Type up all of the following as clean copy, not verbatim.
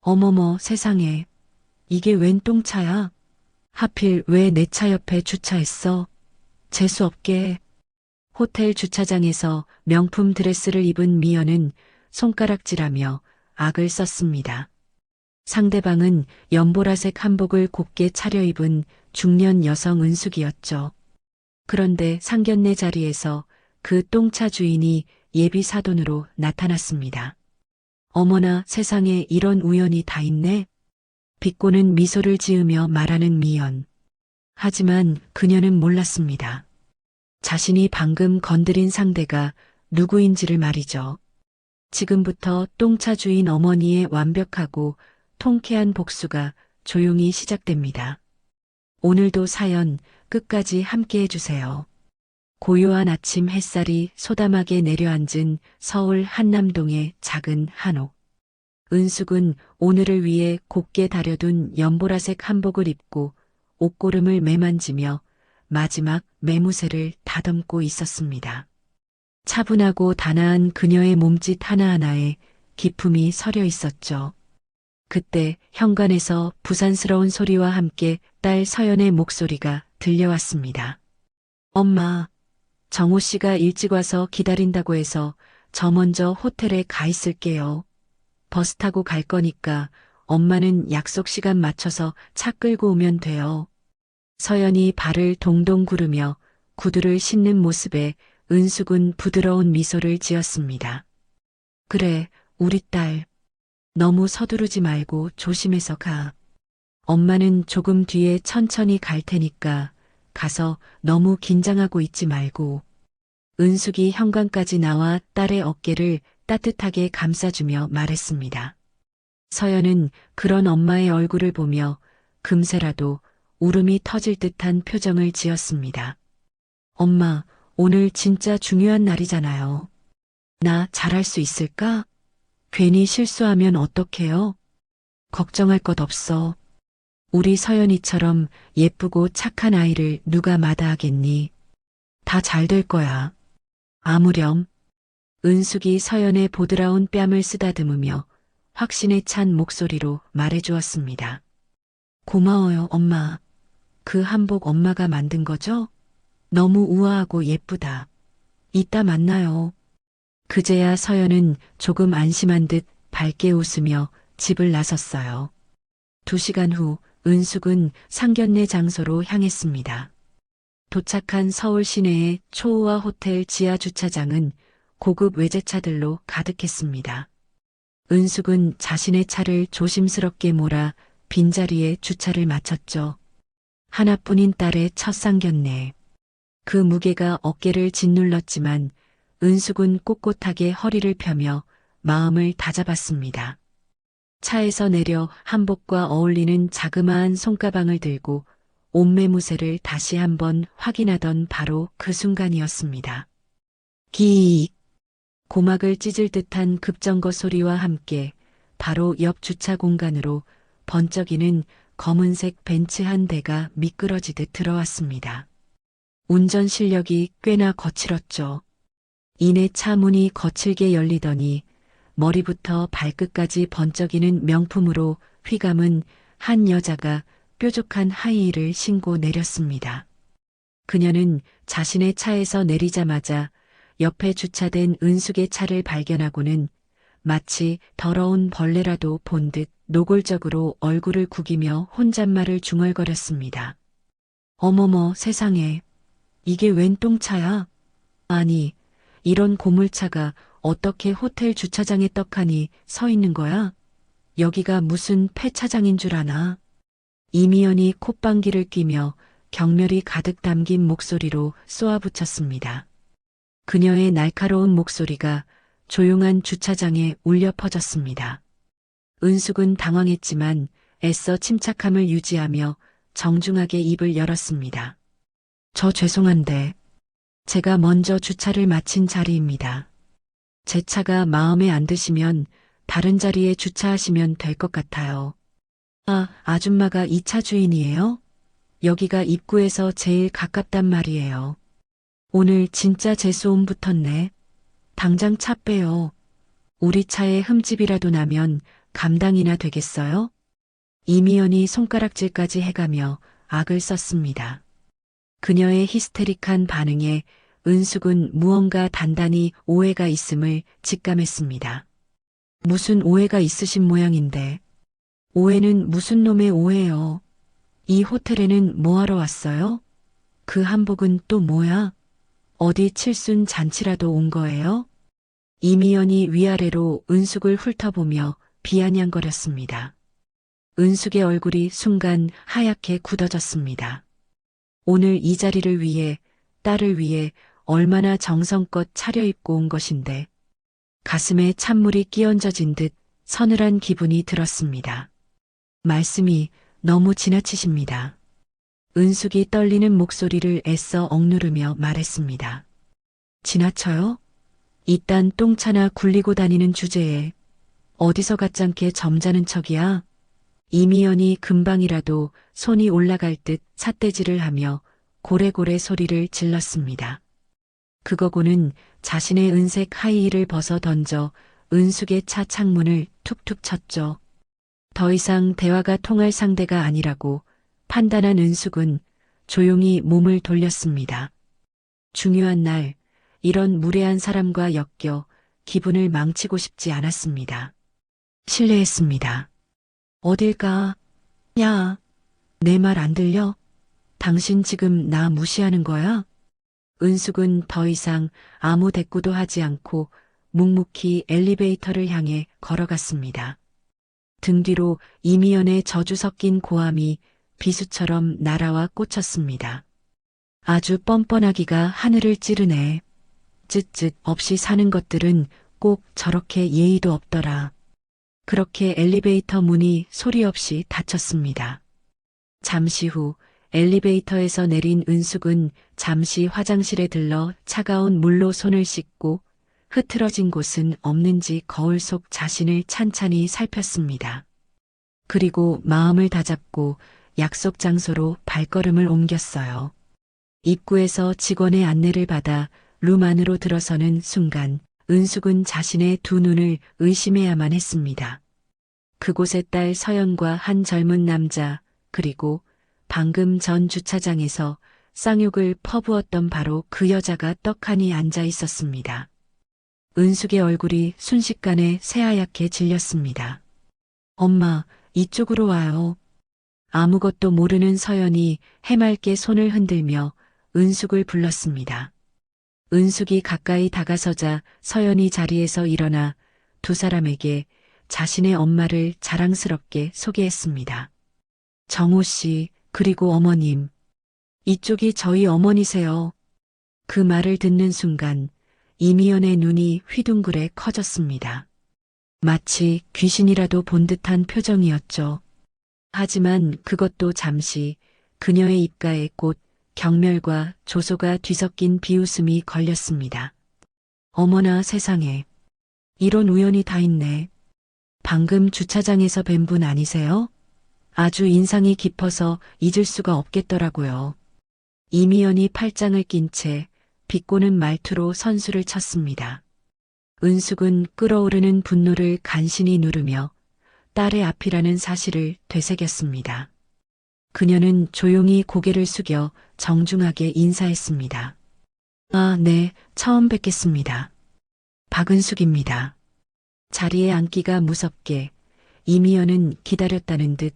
어머머 세상에. 이게 웬 똥차야? 하필 왜 내 차 옆에 주차했어? 재수없게. 호텔 주차장에서 명품 드레스를 입은 미연은 손가락질하며 악을 썼습니다. 상대방은 연보라색 한복을 곱게 차려입은 중년 여성 은숙이었죠. 그런데 상견례 자리에서 그 똥차 주인이 예비 사돈으로 나타났습니다. 어머나 세상에 이런 우연이 다 있네. 비꼬는 미소를 지으며 말하는 미연. 하지만 그녀는 몰랐습니다. 자신이 방금 건드린 상대가 누구인지를 말이죠. 지금부터 똥차 주인 어머니의 완벽하고 통쾌한 복수가 조용히 시작됩니다. 오늘도 사연 끝까지 함께 해주세요. 고요한 아침 햇살이 소담하게 내려앉은 서울 한남동의 작은 한옥. 은숙은 오늘을 위해 곱게 다려둔 연보라색 한복을 입고 옷고름을 매만지며 마지막 매무새를 다듬고 있었습니다. 차분하고 단아한 그녀의 몸짓 하나하나에 기품이 서려 있었죠. 그때 현관에서 부산스러운 소리와 함께 딸 서연의 목소리가 들려왔습니다. 엄마, 정호 씨가 일찍 와서 기다린다고 해서 저 먼저 호텔에 가 있을게요. 버스 타고 갈 거니까 엄마는 약속 시간 맞춰서 차 끌고 오면 돼요. 서연이 발을 동동 구르며 구두를 신는 모습에 은숙은 부드러운 미소를 지었습니다. 그래, 우리 딸. 너무 서두르지 말고 조심해서 가. 엄마는 조금 뒤에 천천히 갈 테니까 가서 너무 긴장하고 있지 말고. 은숙이 현관까지 나와 딸의 어깨를 따뜻하게 감싸주며 말했습니다. 서연은 그런 엄마의 얼굴을 보며 금세라도 울음이 터질 듯한 표정을 지었습니다. 엄마, 오늘 진짜 중요한 날이잖아요. 나 잘할 수 있을까? 괜히 실수하면 어떡해요? 걱정할 것 없어. 우리 서연이처럼 예쁘고 착한 아이를 누가 마다하겠니? 다 잘 될 거야. 아무렴. 은숙이 서연의 보드라운 뺨을 쓰다듬으며 확신에 찬 목소리로 말해주었습니다. 고마워요, 엄마. 그 한복 엄마가 만든 거죠? 너무 우아하고 예쁘다. 이따 만나요. 그제야 서연은 조금 안심한 듯 밝게 웃으며 집을 나섰어요. 2시간 후 은숙은 상견례 장소로 향했습니다. 도착한 서울 시내의 초호화 호텔 지하 주차장은 고급 외제차들로 가득했습니다. 은숙은 자신의 차를 조심스럽게 몰아 빈자리에 주차를 마쳤죠. 하나뿐인 딸의 첫 상견례. 그 무게가 어깨를 짓눌렀지만 은숙은 꼿꼿하게 허리를 펴며 마음을 다잡았습니다. 차에서 내려 한복과 어울리는 자그마한 손가방을 들고 옷매무새를 다시 한번 확인하던 바로 그 순간이었습니다. 기익! 고막을 찢을 듯한 급정거 소리와 함께 바로 옆 주차 공간으로 번쩍이는 검은색 벤츠 한 대가 미끄러지듯 들어왔습니다. 운전 실력이 꽤나 거칠었죠. 이내 차 문이 거칠게 열리더니 머리부터 발끝까지 번쩍이는 명품으로 휘감은 한 여자가 뾰족한 하이힐을 신고 내렸습니다. 그녀는 자신의 차에서 내리자마자 옆에 주차된 은숙의 차를 발견하고는 마치 더러운 벌레라도 본 듯 노골적으로 얼굴을 구기며 혼잣말을 중얼거렸습니다. 어머머 세상에. 이게 웬 똥차야? 아니, 이런 고물차가 어떻게 호텔 주차장에 떡하니 서 있는 거야? 여기가 무슨 폐차장인 줄 아나? 이미연이 콧방귀를 뀌며 경멸이 가득 담긴 목소리로 쏘아붙였습니다. 그녀의 날카로운 목소리가 조용한 주차장에 울려 퍼졌습니다. 은숙은 당황했지만 애써 침착함을 유지하며 정중하게 입을 열었습니다. 저 죄송한데 제가 먼저 주차를 마친 자리입니다. 제 차가 마음에 안 드시면 다른 자리에 주차하시면 될 것 같아요. 아, 아줌마가 이 차 주인이에요? 여기가 입구에서 제일 가깝단 말이에요. 오늘 진짜 재수옴 붙었네. 당장 차 빼요. 우리 차에 흠집이라도 나면 감당이나 되겠어요? 이미연이 손가락질까지 해가며 악을 썼습니다. 그녀의 히스테릭한 반응에 은숙은 무언가 단단히 오해가 있음을 직감했습니다. 무슨 오해가 있으신 모양인데. 오해는 무슨 놈의 오해요? 이 호텔에는 뭐하러 왔어요? 그 한복은 또 뭐야? 어디 칠순 잔치라도 온 거예요? 이미연이 위아래로 은숙을 훑어보며 비아냥거렸습니다. 은숙의 얼굴이 순간 하얗게 굳어졌습니다. 오늘 이 자리를 위해, 딸을 위해 얼마나 정성껏 차려입고 온 것인데 가슴에 찬물이 끼얹어진 듯 서늘한 기분이 들었습니다. 말씀이 너무 지나치십니다. 은숙이 떨리는 목소리를 애써 억누르며 말했습니다. 지나쳐요? 이딴 똥차나 굴리고 다니는 주제에 어디서 가짱게 점잖은 척이야? 이미연이 금방이라도 손이 올라갈 듯 삿대질을 하며 고래고래 소리를 질렀습니다. 그거고는 자신의 은색 하이힐을 벗어 던져 은숙의 차 창문을 툭툭 쳤죠. 더 이상 대화가 통할 상대가 아니라고 판단한 은숙은 조용히 몸을 돌렸습니다. 중요한 날 이런 무례한 사람과 엮여 기분을 망치고 싶지 않았습니다. 실례했습니다. 어딜 가? 야, 내 말 안 들려? 당신 지금 나 무시하는 거야? 은숙은 더 이상 아무 대꾸도 하지 않고 묵묵히 엘리베이터를 향해 걸어갔습니다. 등 뒤로 이미연의 저주 섞인 고함이 비수처럼 날아와 꽂혔습니다. 아주 뻔뻔하기가 하늘을 찌르네. 쯧쯧 없이 사는 것들은 꼭 저렇게 예의도 없더라. 그렇게 엘리베이터 문이 소리 없이 닫혔습니다. 잠시 후 엘리베이터에서 내린 은숙은 잠시 화장실에 들러 차가운 물로 손을 씻고 흐트러진 곳은 없는지 거울 속 자신을 찬찬히 살폈습니다. 그리고 마음을 다잡고 약속 장소로 발걸음을 옮겼어요. 입구에서 직원의 안내를 받아 룸 안으로 들어서는 순간 은숙은 자신의 두 눈을 의심해야만 했습니다. 그곳에 딸 서연과 한 젊은 남자, 그리고 방금 전 주차장에서 쌍욕을 퍼부었던 바로 그 여자가 떡하니 앉아 있었습니다. 은숙의 얼굴이 순식간에 새하얗게 질렸습니다. 엄마, 이쪽으로 와요. 아무것도 모르는 서연이 해맑게 손을 흔들며 은숙을 불렀습니다. 은숙이 가까이 다가서자 서연이 자리에서 일어나 두 사람에게 자신의 엄마를 자랑스럽게 소개했습니다. 정호 씨, 그리고 어머님. 이쪽이 저희 어머니세요. 그 말을 듣는 순간 이미연의 눈이 휘둥그레 커졌습니다. 마치 귀신이라도 본 듯한 표정이었죠. 하지만 그것도 잠시 그녀의 입가에 곧 경멸과 조소가 뒤섞인 비웃음이 걸렸습니다. 어머나 세상에. 이런 우연이 다 있네. 방금 주차장에서 뵌 분 아니세요? 아주 인상이 깊어서 잊을 수가 없겠더라고요. 이미연이 팔짱을 낀 채 비꼬는 말투로 선수를 쳤습니다. 은숙은 끓어오르는 분노를 간신히 누르며 딸의 앞이라는 사실을 되새겼습니다. 그녀는 조용히 고개를 숙여 정중하게 인사했습니다. 아, 네, 처음 뵙겠습니다. 박은숙입니다. 자리에 앉기가 무섭게 이미연은 기다렸다는 듯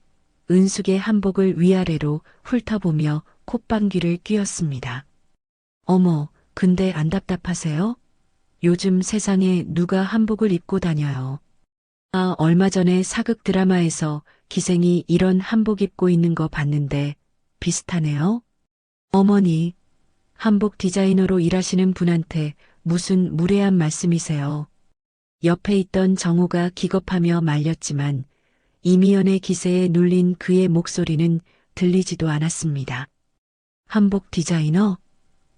은숙의 한복을 위아래로 훑어보며 콧방귀를 뀌었습니다. 어머, 근데 안 답답하세요? 요즘 세상에 누가 한복을 입고 다녀요. 아, 얼마 전에 사극 드라마에서 기생이 이런 한복 입고 있는 거 봤는데 비슷하네요. 어머니, 한복 디자이너로 일하시는 분한테 무슨 무례한 말씀이세요? 옆에 있던 정호가 기겁하며 말렸지만 이미연의 기세에 눌린 그의 목소리는 들리지도 않았습니다. 한복 디자이너?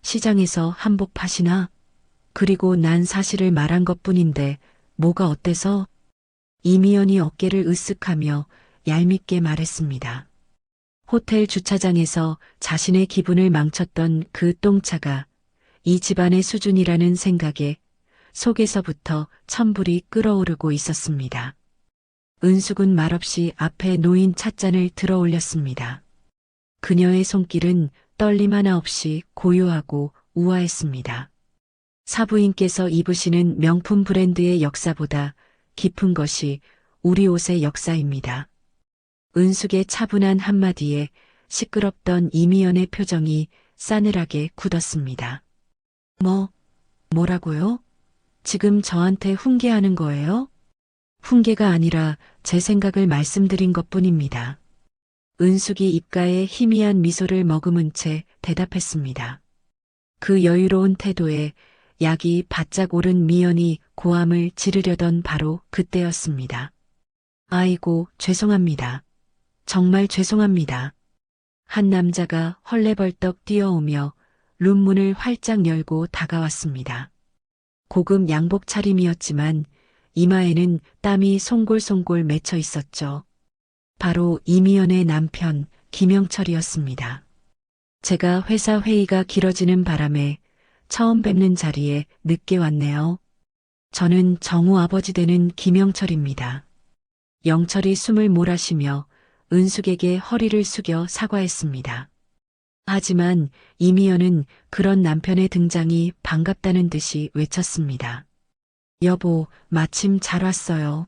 시장에서 한복 파시나? 그리고 난 사실을 말한 것뿐인데 뭐가 어때서? 이미연이 어깨를 으쓱하며 얄밉게 말했습니다. 호텔 주차장에서 자신의 기분을 망쳤던 그 똥차가 이 집안의 수준이라는 생각에 속에서부터 천불이 끓어오르고 있었습니다. 은숙은 말없이 앞에 놓인 찻잔을 들어 올렸습니다. 그녀의 손길은 떨림 하나 없이 고요하고 우아했습니다. 사부인께서 입으시는 명품 브랜드의 역사보다 깊은 것이 우리 옷의 역사입니다. 은숙의 차분한 한마디에 시끄럽던 이미연의 표정이 싸늘하게 굳었습니다. 뭐라고요? 지금 저한테 훈계하는 거예요? 훈계가 아니라 제 생각을 말씀드린 것뿐입니다. 은숙이 입가에 희미한 미소를 머금은 채 대답했습니다. 그 여유로운 태도에 약이 바짝 오른 미연이 고함을 지르려던 바로 그때였습니다. 아이고, 죄송합니다. 정말 죄송합니다. 한 남자가 헐레벌떡 뛰어오며 룸문을 활짝 열고 다가왔습니다. 고급 양복 차림이었지만 이마에는 땀이 송골송골 맺혀 있었죠. 바로 이미연의 남편 김영철이었습니다. 제가 회사 회의가 길어지는 바람에 처음 뵙는 자리에 늦게 왔네요. 저는 정우 아버지 되는 김영철입니다. 영철이 숨을 몰아쉬며 은숙에게 허리를 숙여 사과했습니다. 하지만 이미연은 그런 남편의 등장이 반갑다는 듯이 외쳤습니다. 여보, 마침 잘 왔어요.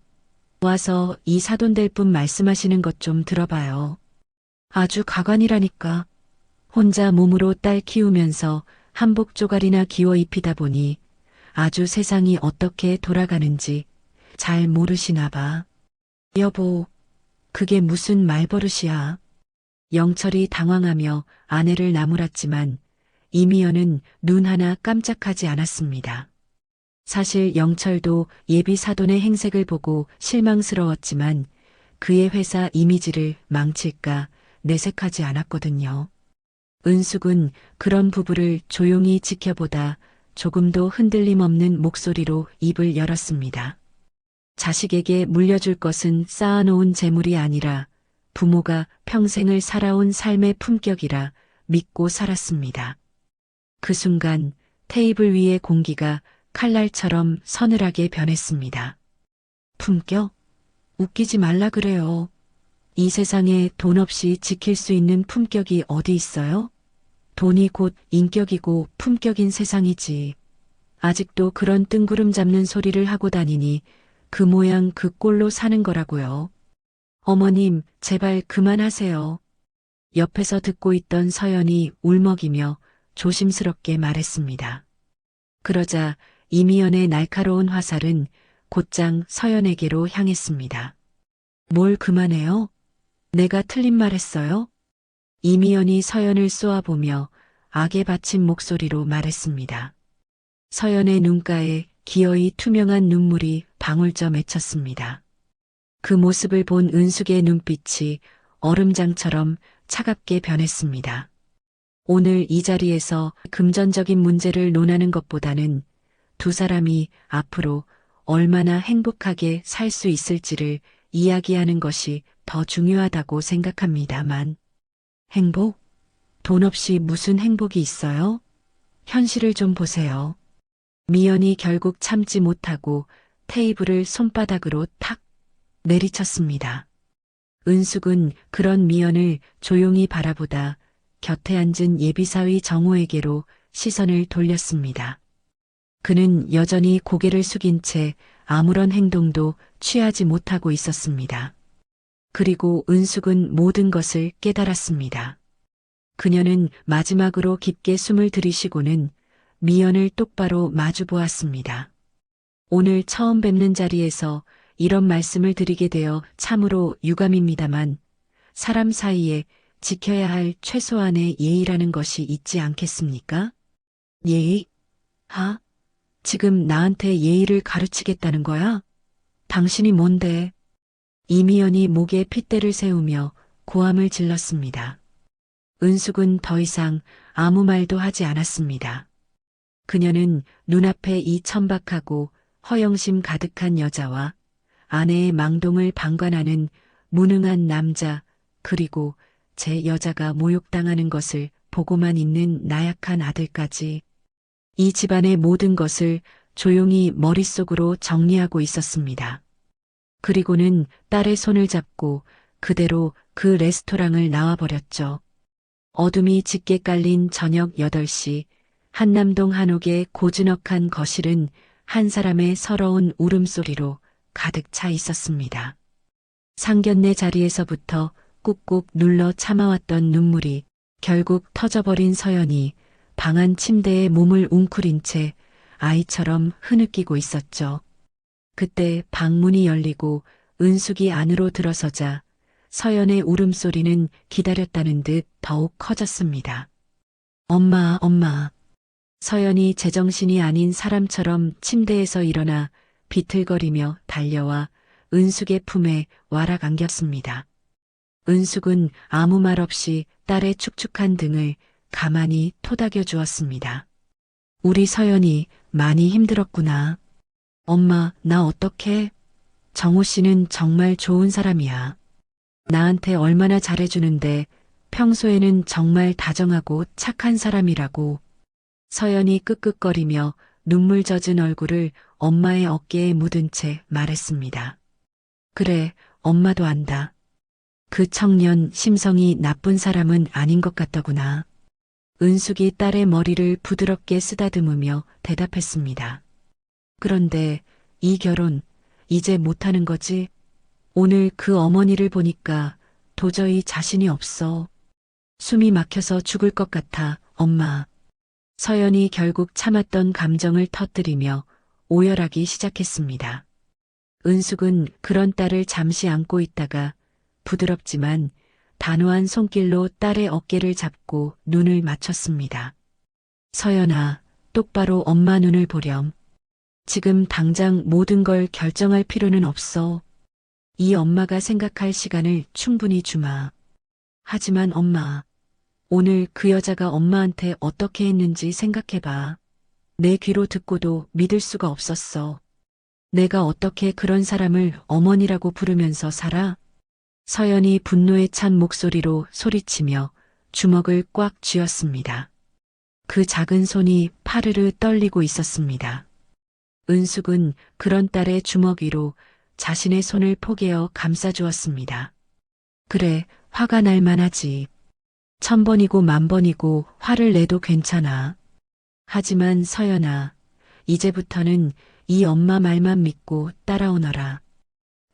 와서 이 사돈될 분 말씀하시는 것 좀 들어봐요. 아주 가관이라니까. 혼자 몸으로 딸 키우면서 한복 조각이나 기워 입히다 보니 아주 세상이 어떻게 돌아가는지 잘 모르시나 봐. 여보, 그게 무슨 말버릇이야. 영철이 당황하며 아내를 나무랐지만 이미연은 눈 하나 깜짝하지 않았습니다. 사실 영철도 예비 사돈의 행색을 보고 실망스러웠지만 그의 회사 이미지를 망칠까 내색하지 않았거든요. 은숙은 그런 부부를 조용히 지켜보다 조금도 흔들림 없는 목소리로 입을 열었습니다. 자식에게 물려줄 것은 쌓아놓은 재물이 아니라 부모가 평생을 살아온 삶의 품격이라 믿고 살았습니다. 그 순간 테이블 위의 공기가 칼날처럼 서늘하게 변했습니다. 품격? 웃기지 말라 그래요. 이 세상에 돈 없이 지킬 수 있는 품격이 어디 있어요? 돈이 곧 인격이고 품격인 세상이지. 아직도 그런 뜬구름 잡는 소리를 하고 다니니 그 모양 그 꼴로 사는 거라고요. 어머님, 제발 그만하세요. 옆에서 듣고 있던 서연이 울먹이며 조심스럽게 말했습니다. 그러자 이미연의 날카로운 화살은 곧장 서연에게로 향했습니다. 뭘 그만해요? 내가 틀린 말 했어요? 이미연이 서연을 쏘아보며 악에 받친 목소리로 말했습니다. 서연의 눈가에 기어이 투명한 눈물이 방울져 맺혔습니다. 그 모습을 본 은숙의 눈빛이 얼음장처럼 차갑게 변했습니다. 오늘 이 자리에서 금전적인 문제를 논하는 것보다는 두 사람이 앞으로 얼마나 행복하게 살 수 있을지를 이야기하는 것이 더 중요하다고 생각합니다만. 행복? 돈 없이 무슨 행복이 있어요? 현실을 좀 보세요. 미연이 결국 참지 못하고 테이블을 손바닥으로 탁 내리쳤습니다. 은숙은 그런 미연을 조용히 바라보다 곁에 앉은 예비사위 정호에게로 시선을 돌렸습니다. 그는 여전히 고개를 숙인 채 아무런 행동도 취하지 못하고 있었습니다. 그리고 은숙은 모든 것을 깨달았습니다. 그녀는 마지막으로 깊게 숨을 들이쉬고는 미연을 똑바로 마주 보았습니다. 오늘 처음 뵙는 자리에서 이런 말씀을 드리게 되어 참으로 유감입니다만 사람 사이에 지켜야 할 최소한의 예의라는 것이 있지 않겠습니까? 예의? 지금 나한테 예의를 가르치겠다는 거야? 당신이 뭔데? 이미연이 목에 핏대를 세우며 고함을 질렀습니다. 은숙은 더 이상 아무 말도 하지 않았습니다. 그녀는 눈앞에 이 천박하고 허영심 가득한 여자와 아내의 망동을 방관하는 무능한 남자 그리고 제 여자가 모욕당하는 것을 보고만 있는 나약한 아들까지 이 집안의 모든 것을 조용히 머릿속으로 정리하고 있었습니다. 그리고는 딸의 손을 잡고 그대로 그 레스토랑을 나와버렸죠. 어둠이 짙게 깔린 저녁 8시, 한남동 한옥의 고즈넉한 거실은 한 사람의 서러운 울음소리로 가득 차 있었습니다. 상견례 자리에서부터 꾹꾹 눌러 참아왔던 눈물이 결국 터져버린 서연이 방 안 침대에 몸을 웅크린 채 아이처럼 흐느끼고 있었죠. 그때 방문이 열리고 은숙이 안으로 들어서자 서연의 울음소리는 기다렸다는 듯 더욱 커졌습니다. 엄마, 엄마. 서연이 제정신이 아닌 사람처럼 침대에서 일어나 비틀거리며 달려와 은숙의 품에 와락 안겼습니다. 은숙은 아무 말 없이 딸의 축축한 등을 가만히 토닥여 주었습니다. 우리 서연이 많이 힘들었구나. 엄마, 나 어떡해? 정호 씨는 정말 좋은 사람이야. 나한테 얼마나 잘해주는데 평소에는 정말 다정하고 착한 사람이라고. 서연이 끄끄거리며 눈물 젖은 얼굴을 엄마의 어깨에 묻은 채 말했습니다. 그래, 엄마도 안다. 그 청년 심성이 나쁜 사람은 아닌 것 같더구나. 은숙이 딸의 머리를 부드럽게 쓰다듬으며 대답했습니다. 그런데 이 결혼 이제 못하는 거지? 오늘 그 어머니를 보니까 도저히 자신이 없어. 숨이 막혀서 죽을 것 같아, 엄마. 서연이 결국 참았던 감정을 터뜨리며 오열하기 시작했습니다. 은숙은 그런 딸을 잠시 안고 있다가 부드럽지만 단호한 손길로 딸의 어깨를 잡고 눈을 맞췄습니다. 서연아, 똑바로 엄마 눈을 보렴. 지금 당장 모든 걸 결정할 필요는 없어. 이 엄마가 생각할 시간을 충분히 주마. 하지만 엄마, 오늘 그 여자가 엄마한테 어떻게 했는지 생각해봐. 내 귀로 듣고도 믿을 수가 없었어. 내가 어떻게 그런 사람을 어머니라고 부르면서 살아? 서연이 분노에 찬 목소리로 소리치며 주먹을 꽉 쥐었습니다. 그 작은 손이 파르르 떨리고 있었습니다. 은숙은 그런 딸의 주먹 위로 자신의 손을 포개어 감싸주었습니다. 그래, 화가 날 만하지. 1000번이고 10,000번이고 화를 내도 괜찮아. 하지만 서연아, 이제부터는 이 엄마 말만 믿고 따라오너라.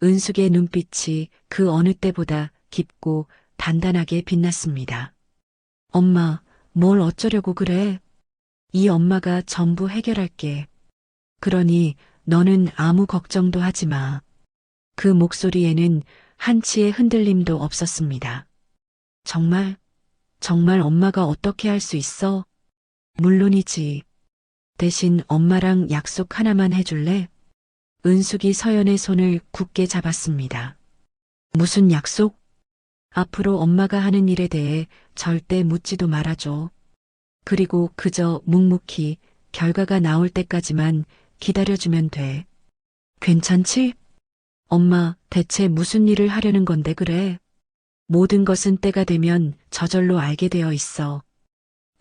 은숙의 눈빛이 그 어느 때보다 깊고 단단하게 빛났습니다. 엄마, 뭘 어쩌려고 그래? 이 엄마가 전부 해결할게. 그러니 너는 아무 걱정도 하지 마. 그 목소리에는 한치의 흔들림도 없었습니다. 정말 엄마가 어떻게 할 수 있어? 물론이지. 대신 엄마랑 약속 하나만 해줄래? 은숙이 서연의 손을 굳게 잡았습니다. 무슨 약속? 앞으로 엄마가 하는 일에 대해 절대 묻지도 말아줘. 그리고 그저 묵묵히 결과가 나올 때까지만 기다려주면 돼. 괜찮지? 엄마, 대체 무슨 일을 하려는 건데 그래? 모든 것은 때가 되면 저절로 알게 되어 있어.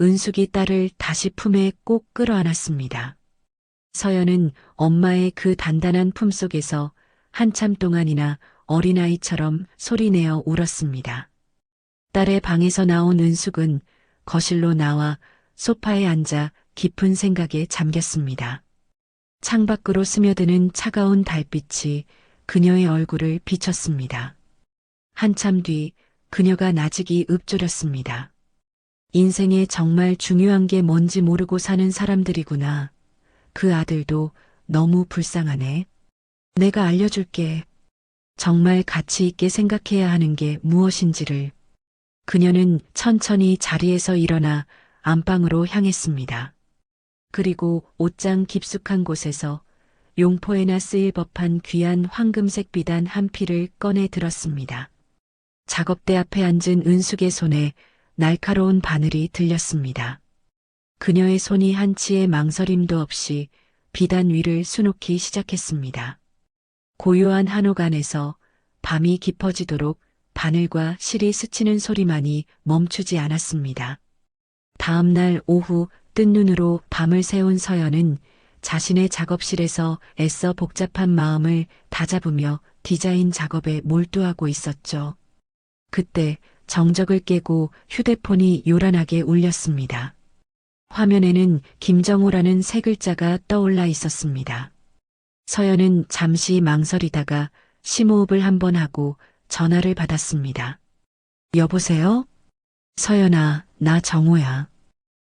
은숙이 딸을 다시 품에 꼭 끌어안았습니다. 서연은 엄마의 그 단단한 품속에서 한참 동안이나 어린아이처럼 소리내어 울었습니다. 딸의 방에서 나온 은숙은 거실로 나와 소파에 앉아 깊은 생각에 잠겼습니다. 창밖으로 스며드는 차가운 달빛이 그녀의 얼굴을 비쳤습니다. 한참 뒤 그녀가 나직이 읊조렸습니다. 인생에 정말 중요한 게 뭔지 모르고 사는 사람들이구나. 그 아들도 너무 불쌍하네. 내가 알려줄게. 정말 가치 있게 생각해야 하는 게 무엇인지를. 그녀는 천천히 자리에서 일어나 안방으로 향했습니다. 그리고 옷장 깊숙한 곳에서 용포에나 쓰일 법한 귀한 황금색 비단 한 필을 꺼내 들었습니다. 작업대 앞에 앉은 은숙의 손에 날카로운 바늘이 들렸습니다. 그녀의 손이 한치의 망설임도 없이 비단 위를 수놓기 시작했습니다. 고요한 한옥 안에서 밤이 깊어지도록 바늘과 실이 스치는 소리만이 멈추지 않았습니다. 다음 날 오후 뜬 눈으로 밤을 새운 서연은 자신의 작업실에서 애써 복잡한 마음을 다잡으며 디자인 작업에 몰두하고 있었죠. 그때 정적을 깨고 휴대폰이 요란하게 울렸습니다. 화면에는 김정호라는 세 글자가 떠올라 있었습니다. 서연은 잠시 망설이다가 심호흡을 한번 하고 전화를 받았습니다. 여보세요? 서연아, 나 정호야.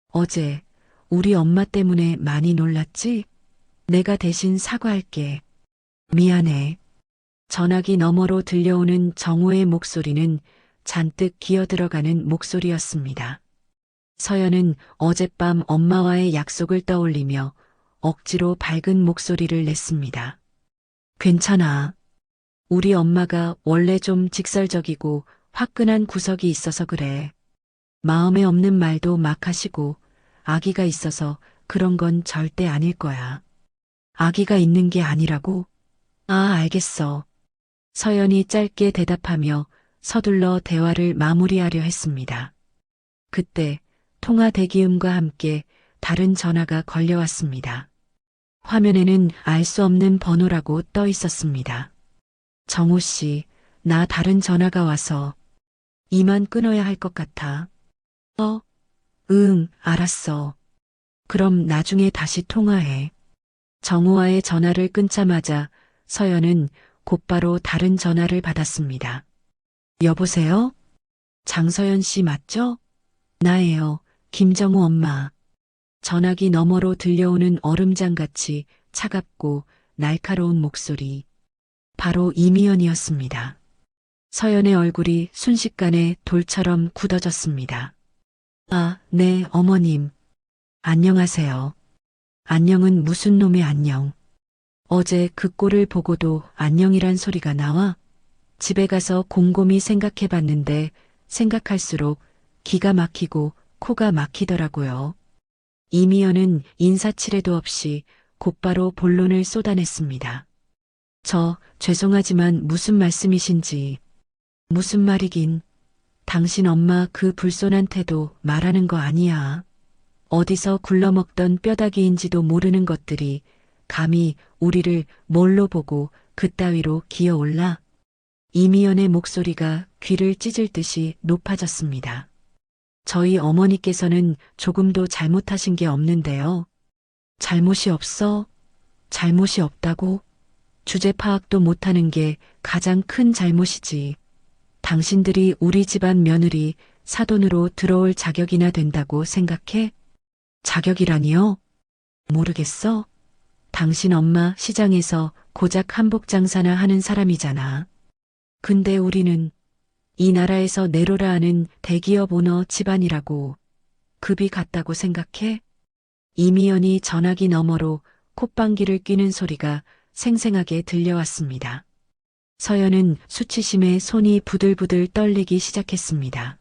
어제 우리 엄마 때문에 많이 놀랐지? 내가 대신 사과할게. 미안해. 전화기 너머로 들려오는 정호의 목소리는 잔뜩 기어들어가는 목소리였습니다. 서연은 어젯밤 엄마와의 약속을 떠올리며 억지로 밝은 목소리를 냈습니다. 괜찮아. 우리 엄마가 원래 좀 직설적이고 화끈한 구석이 있어서 그래. 마음에 없는 말도 막 하시고 아기가 있어서 그런 건 절대 아닐 거야. 아기가 있는 게 아니라고? 아, 알겠어. 서연이 짧게 대답하며 서둘러 대화를 마무리하려 했습니다. 그때 통화 대기음과 함께 다른 전화가 걸려왔습니다. 화면에는 알 수 없는 번호라고 떠 있었습니다. 정호 씨, 나 다른 전화가 와서 이만 끊어야 할 것 같아. 응, 알았어. 그럼 나중에 다시 통화해. 정호와의 전화를 끊자마자 서연은 곧바로 다른 전화를 받았습니다. 여보세요? 장서연 씨 맞죠? 나예요. 김정호 엄마. 전화기 너머로 들려오는 얼음장같이 차갑고 날카로운 목소리. 바로 이미연이었습니다. 서연의 얼굴이 순식간에 돌처럼 굳어졌습니다. 아, 네, 어머님. 안녕하세요. 안녕은 무슨 놈의 안녕. 어제 그 꼴을 보고도 안녕이란 소리가 나와? 집에 가서 곰곰이 생각해 봤는데 생각할수록 기가 막히고 코가 막히더라고요. 이미연은 인사치레도 없이 곧바로 본론을 쏟아냈습니다. 죄송하지만 무슨 말씀이신지. 무슨 말이긴. 당신 엄마 그 불손한 태도 말하는 거 아니야. 어디서 굴러먹던 뼈다귀인지도 모르는 것들이 감히 우리를 뭘로 보고 그따위로 기어올라. 이미연의 목소리가 귀를 찢을 듯이 높아졌습니다. 저희 어머니께서는 조금도 잘못하신 게 없는데요. 잘못이 없어? 잘못이 없다고? 주제 파악도 못하는 게 가장 큰 잘못이지. 당신들이 우리 집안 며느리 사돈으로 들어올 자격이나 된다고 생각해? 자격이라니요? 모르겠어? 당신 엄마 시장에서 고작 한복 장사나 하는 사람이잖아. 근데 우리는 이 나라에서 내로라 하는 대기업 오너 집안이라고. 급이 같다고 생각해? 이미연이 전화기 너머로 콧방귀를 뀌는 소리가 생생하게 들려왔습니다. 서연은 수치심에 손이 부들부들 떨리기 시작했습니다.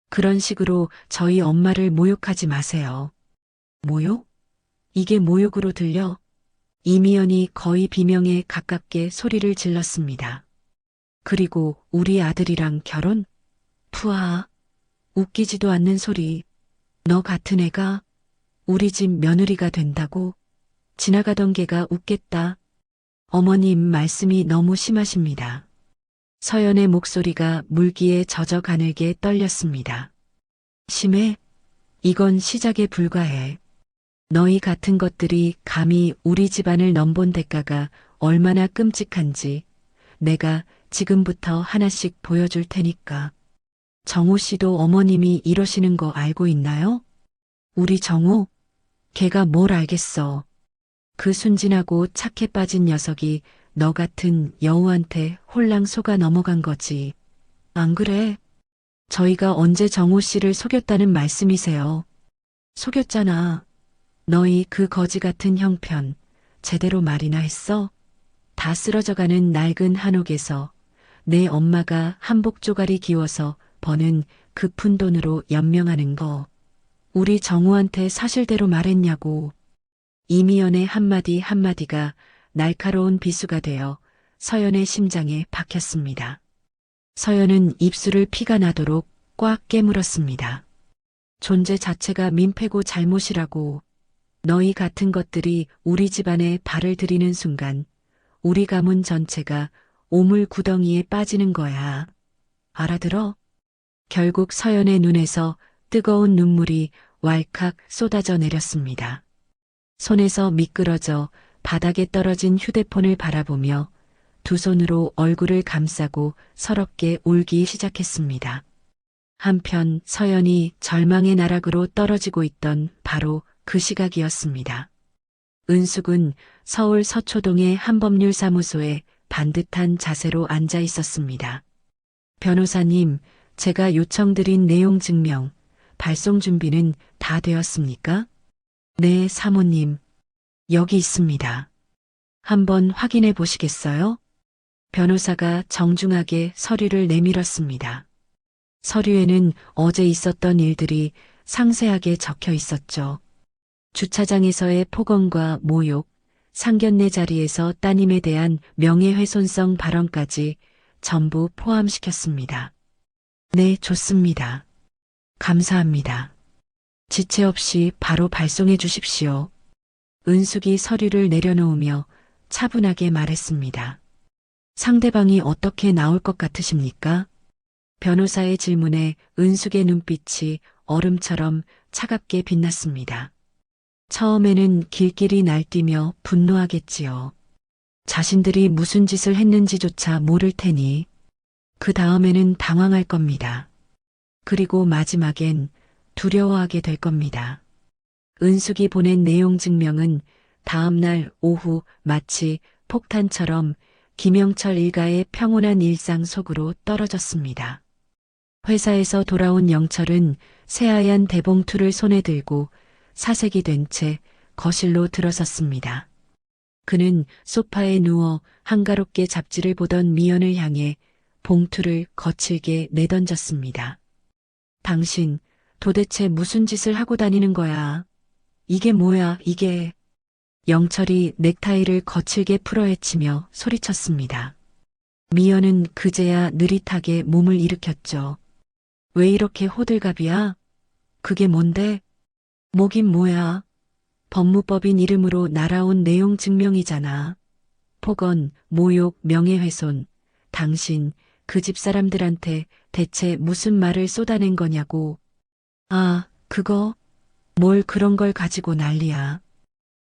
그런 식으로 저희 엄마를 모욕하지 마세요. 모욕? 이게 모욕으로 들려? 이미연이 거의 비명에 가깝게 소리를 질렀습니다. 그리고 우리 아들이랑 결혼? 푸아, 웃기지도 않는 소리. 너 같은 애가 우리 집 며느리가 된다고? 지나가던 개가 웃겠다. 어머님 말씀이 너무 심하십니다. 서연의 목소리가 물기에 젖어 가늘게 떨렸습니다. 심해? 이건 시작에 불과해. 너희 같은 것들이 감히 우리 집안을 넘본 대가가 얼마나 끔찍한지 내가 지금부터 하나씩 보여줄 테니까. 정호 씨도 어머님이 이러시는 거 알고 있나요? 우리 정호? 걔가 뭘 알겠어. 그 순진하고 착해 빠진 녀석이 너 같은 여우한테 홀랑 속아 넘어간 거지. 안 그래? 저희가 언제 정호 씨를 속였다는 말씀이세요? 속였잖아. 너희 그 거지 같은 형편 제대로 말이나 했어? 다 쓰러져가는 낡은 한옥에서 내 엄마가 한복 조가리 기워서 버는 그 푼돈으로 연명하는 거 우리 정우한테 사실대로 말했냐고. 이미연의 한마디 한마디가 날카로운 비수가 되어 서연의 심장에 박혔습니다. 서연은 입술을 피가 나도록 꽉 깨물었습니다. 존재 자체가 민폐고 잘못이라고. 너희 같은 것들이 우리 집안에 발을 들이는 순간 우리 가문 전체가 오물 구덩이에 빠지는 거야. 알아들어? 결국 서연의 눈에서 뜨거운 눈물이 왈칵 쏟아져 내렸습니다. 손에서 미끄러져 바닥에 떨어진 휴대폰을 바라보며 두 손으로 얼굴을 감싸고 서럽게 울기 시작했습니다. 한편 서연이 절망의 나락으로 떨어지고 있던 바로 그 시각이었습니다. 은숙은 서울 서초동의 한법률사무소에 반듯한 자세로 앉아 있었습니다. 변호사님, 제가 요청드린 내용 증명, 발송 준비는 다 되었습니까? 네, 사모님. 여기 있습니다. 한번 확인해 보시겠어요? 변호사가 정중하게 서류를 내밀었습니다. 서류에는 어제 있었던 일들이 상세하게 적혀 있었죠. 주차장에서의 폭언과 모욕, 상견례 자리에서 따님에 대한 명예훼손성 발언까지 전부 포함시켰습니다. 네, 좋습니다. 감사합니다. 지체 없이 바로 발송해 주십시오. 은숙이 서류를 내려놓으며 차분하게 말했습니다. 상대방이 어떻게 나올 것 같으십니까? 변호사의 질문에 은숙의 눈빛이 얼음처럼 차갑게 빛났습니다. 처음에는 길길이 날뛰며 분노하겠지요. 자신들이 무슨 짓을 했는지조차 모를 테니 그 다음에는 당황할 겁니다. 그리고 마지막엔 두려워하게 될 겁니다. 은숙이 보낸 내용 증명은 다음날 오후 마치 폭탄처럼 김영철 일가의 평온한 일상 속으로 떨어졌습니다. 회사에서 돌아온 영철은 새하얀 대봉투를 손에 들고 사색이 된 채 거실로 들어섰습니다. 그는 소파에 누워 한가롭게 잡지를 보던 미연을 향해 봉투를 거칠게 내던졌습니다. 당신 도대체 무슨 짓을 하고 다니는 거야? 이게 뭐야, 이게. 영철이 넥타이를 거칠게 풀어헤치며 소리쳤습니다. 미연은 그제야 느릿하게 몸을 일으켰죠. 왜 이렇게 호들갑이야? 그게 뭔데? 뭐긴 뭐야. 법무법인 이름으로 날아온 내용 증명이잖아. 폭언, 모욕, 명예훼손. 당신 그 집 사람들한테 대체 무슨 말을 쏟아낸 거냐고. 아, 그거? 뭘 그런 걸 가지고 난리야.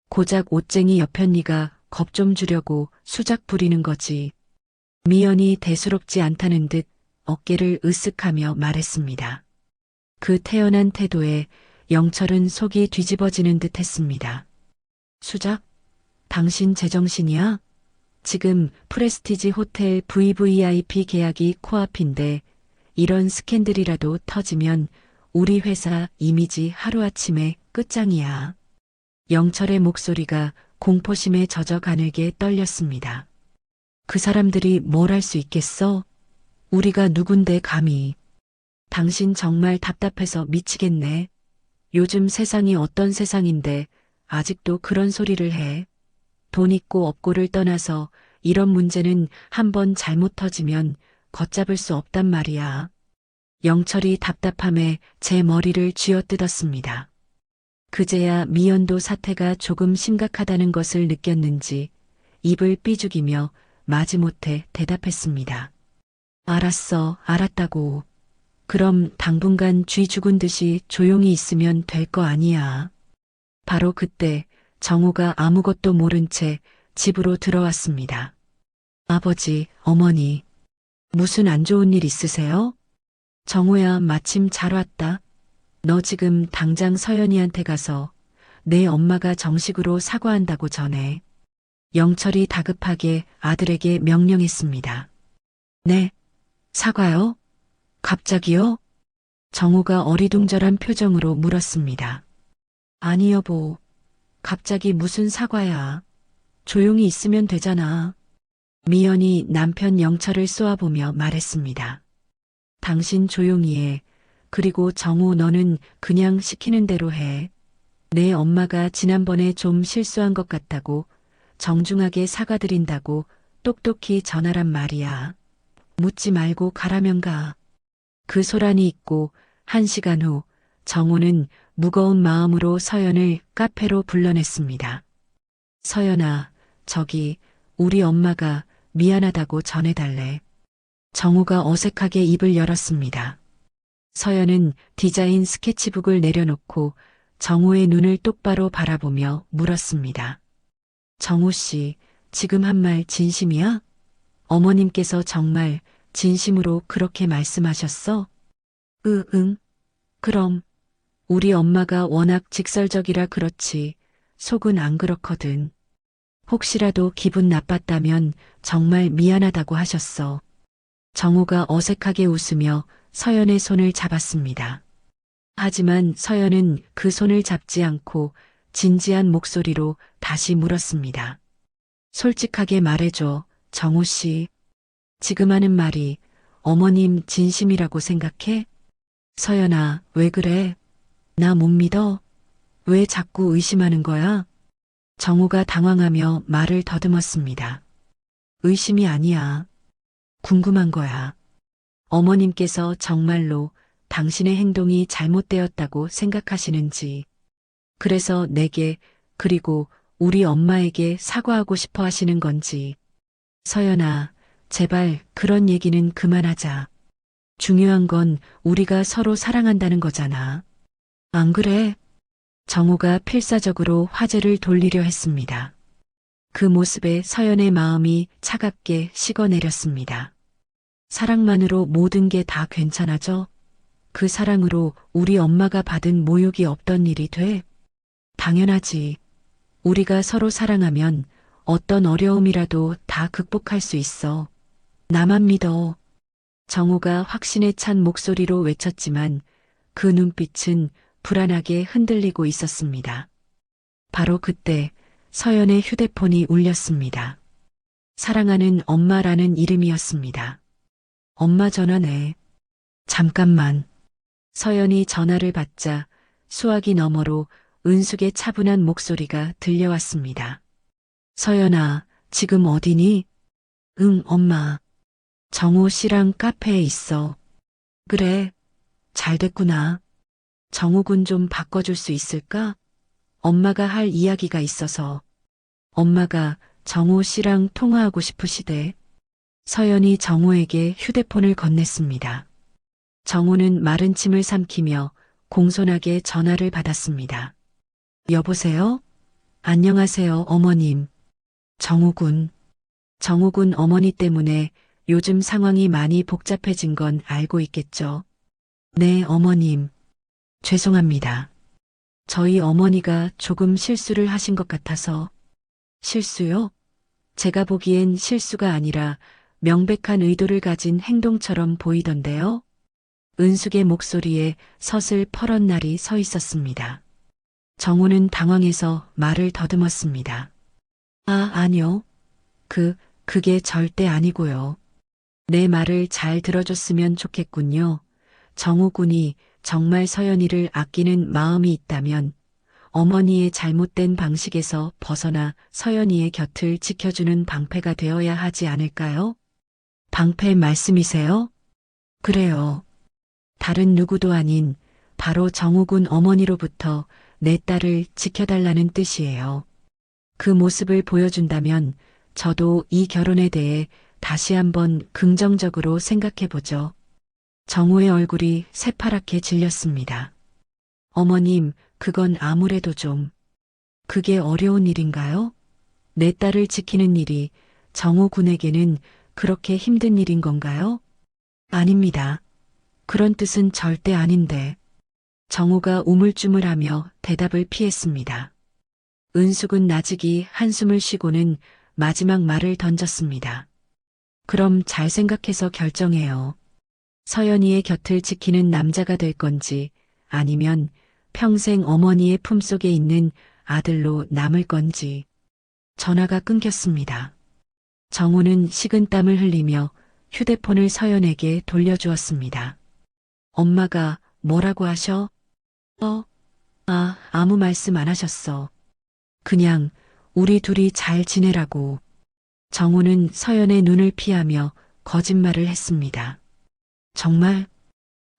고작 옷쟁이 여편니가 겁 좀 주려고 수작 부리는 거지. 미연이 대수롭지 않다는 듯 어깨를 으쓱하며 말했습니다. 그 태연한 태도에 영철은 속이 뒤집어지는 듯 했습니다. 수작? 당신 제정신이야? 지금 프레스티지 호텔 VVIP 계약이 코앞인데 이런 스캔들이라도 터지면 우리 회사 이미지 하루아침에 끝장이야. 영철의 목소리가 공포심에 젖어 가늘게 떨렸습니다. 그 사람들이 뭘 할 수 있겠어? 우리가 누군데 감히. 당신 정말 답답해서 미치겠네. 요즘 세상이 어떤 세상인데 아직도 그런 소리를 해. 돈 있고 없고를 떠나서 이런 문제는 한번 잘못 터지면 걷잡을 수 없단 말이야. 영철이 답답함에 제 머리를 쥐어뜯었습니다. 그제야 미연도 사태가 조금 심각하다는 것을 느꼈는지 입을 삐죽이며 마지못해 대답했습니다. 알았어, 알았다고. 그럼 당분간 쥐 죽은 듯이 조용히 있으면 될 거 아니야. 바로 그때 정호가 아무것도 모른 채 집으로 들어왔습니다. 아버지, 어머니, 무슨 안 좋은 일 있으세요? 정호야, 마침 잘 왔다. 너 지금 당장 서연이한테 가서 내 엄마가 정식으로 사과한다고 전해. 영철이 다급하게 아들에게 명령했습니다. 네, 사과요? 갑자기요? 정호가 어리둥절한 표정으로 물었습니다. 아니 여보, 갑자기 무슨 사과야. 조용히 있으면 되잖아. 미연이 남편 영철을 쏘아보며 말했습니다. 당신 조용히 해. 그리고 정호 너는 그냥 시키는 대로 해. 내 엄마가 지난번에 좀 실수한 것 같다고 정중하게 사과드린다고 똑똑히 전하란 말이야. 묻지 말고 가라면 가. 그 소란이 있고 1시간 후 정호는 무거운 마음으로 서연을 카페로 불러냈습니다. 서연아, 저기 우리 엄마가 미안하다고 전해달래. 정우가 어색하게 입을 열었습니다. 서연은 디자인 스케치북을 내려놓고 정우의 눈을 똑바로 바라보며 물었습니다. 정우 씨, 지금 한 말 진심이야? 어머님께서 정말 진심으로 그렇게 말씀하셨어? 응. 그럼 우리 엄마가 워낙 직설적이라 그렇지 속은 안 그렇거든. 혹시라도 기분 나빴다면 정말 미안하다고 하셨어. 정우가 어색하게 웃으며 서연의 손을 잡았습니다. 하지만 서연은 그 손을 잡지 않고 진지한 목소리로 다시 물었습니다. 솔직하게 말해줘, 정우 씨. 지금 하는 말이 어머님 진심이라고 생각해? 서연아, 왜 그래? 나 못 믿어? 왜 자꾸 의심하는 거야? 정우가 당황하며 말을 더듬었습니다. 의심이 아니야. 궁금한 거야. 어머님께서 정말로 당신의 행동이 잘못되었다고 생각하시는지, 그래서 내게 그리고 우리 엄마에게 사과하고 싶어 하시는 건지. 서연아, 제발 그런 얘기는 그만하자. 중요한 건 우리가 서로 사랑한다는 거잖아. 안 그래? 정우가 필사적으로 화제를 돌리려 했습니다. 그 모습에 서연의 마음이 차갑게 식어내렸습니다. 사랑만으로 모든 게 다 괜찮아져? 그 사랑으로 우리 엄마가 받은 모욕이 없던 일이 돼? 당연하지. 우리가 서로 사랑하면 어떤 어려움이라도 다 극복할 수 있어. 나만 믿어. 정우가 확신에 찬 목소리로 외쳤지만 그 눈빛은 불안하게 흔들리고 있었습니다. 바로 그때 서연의 휴대폰이 울렸습니다. 사랑하는 엄마라는 이름이었습니다. 엄마 전화네. 잠깐만. 서연이 전화를 받자 수화기 너머로 은숙의 차분한 목소리가 들려왔습니다. 서연아, 지금 어디니? 응, 엄마. 정우 씨랑 카페에 있어. 그래, 잘 됐구나. 정우 군 좀 바꿔줄 수 있을까? 엄마가 할 이야기가 있어서. 엄마가 정우 씨랑 통화하고 싶으시대. 서연이 정우에게 휴대폰을 건넸습니다. 정우는 마른 침을 삼키며 공손하게 전화를 받았습니다. 여보세요? 안녕하세요, 어머님. 정우군. 정우군 어머니 때문에 요즘 상황이 많이 복잡해진 건 알고 있겠죠? 네, 어머님. 죄송합니다. 저희 어머니가 조금 실수를 하신 것 같아서. 실수요? 제가 보기엔 실수가 아니라 명백한 의도를 가진 행동처럼 보이던데요? 은숙의 목소리에 서슬 퍼런 날이 서 있었습니다. 정우는 당황해서 말을 더듬었습니다. 아니요. 그게 절대 아니고요. 내 말을 잘 들어줬으면 좋겠군요. 정우 군이 정말 서연이를 아끼는 마음이 있다면 어머니의 잘못된 방식에서 벗어나 서연이의 곁을 지켜주는 방패가 되어야 하지 않을까요? 방패 말씀이세요? 그래요. 다른 누구도 아닌 바로 정우군 어머니로부터 내 딸을 지켜달라는 뜻이에요. 그 모습을 보여준다면 저도 이 결혼에 대해 다시 한번 긍정적으로 생각해보죠. 정우의 얼굴이 새파랗게 질렸습니다. 어머님, 그건 아무래도 좀. 그게 어려운 일인가요? 내 딸을 지키는 일이 정우 군에게는 그렇게 힘든 일인 건가요? 아닙니다. 그런 뜻은 절대 아닌데. 정우가 우물쭈물하며 대답을 피했습니다. 은숙은 나직이 한숨을 쉬고는 마지막 말을 던졌습니다. 그럼 잘 생각해서 결정해요. 서연이의 곁을 지키는 남자가 될 건지 아니면 평생 어머니의 품속에 있는 아들로 남을 건지. 전화가 끊겼습니다. 정우는 식은땀을 흘리며 휴대폰을 서연에게 돌려주었습니다. 엄마가 뭐라고 하셔? 아무 말씀 안 하셨어. 그냥 우리 둘이 잘 지내라고. 정우는 서연의 눈을 피하며 거짓말을 했습니다. 정말?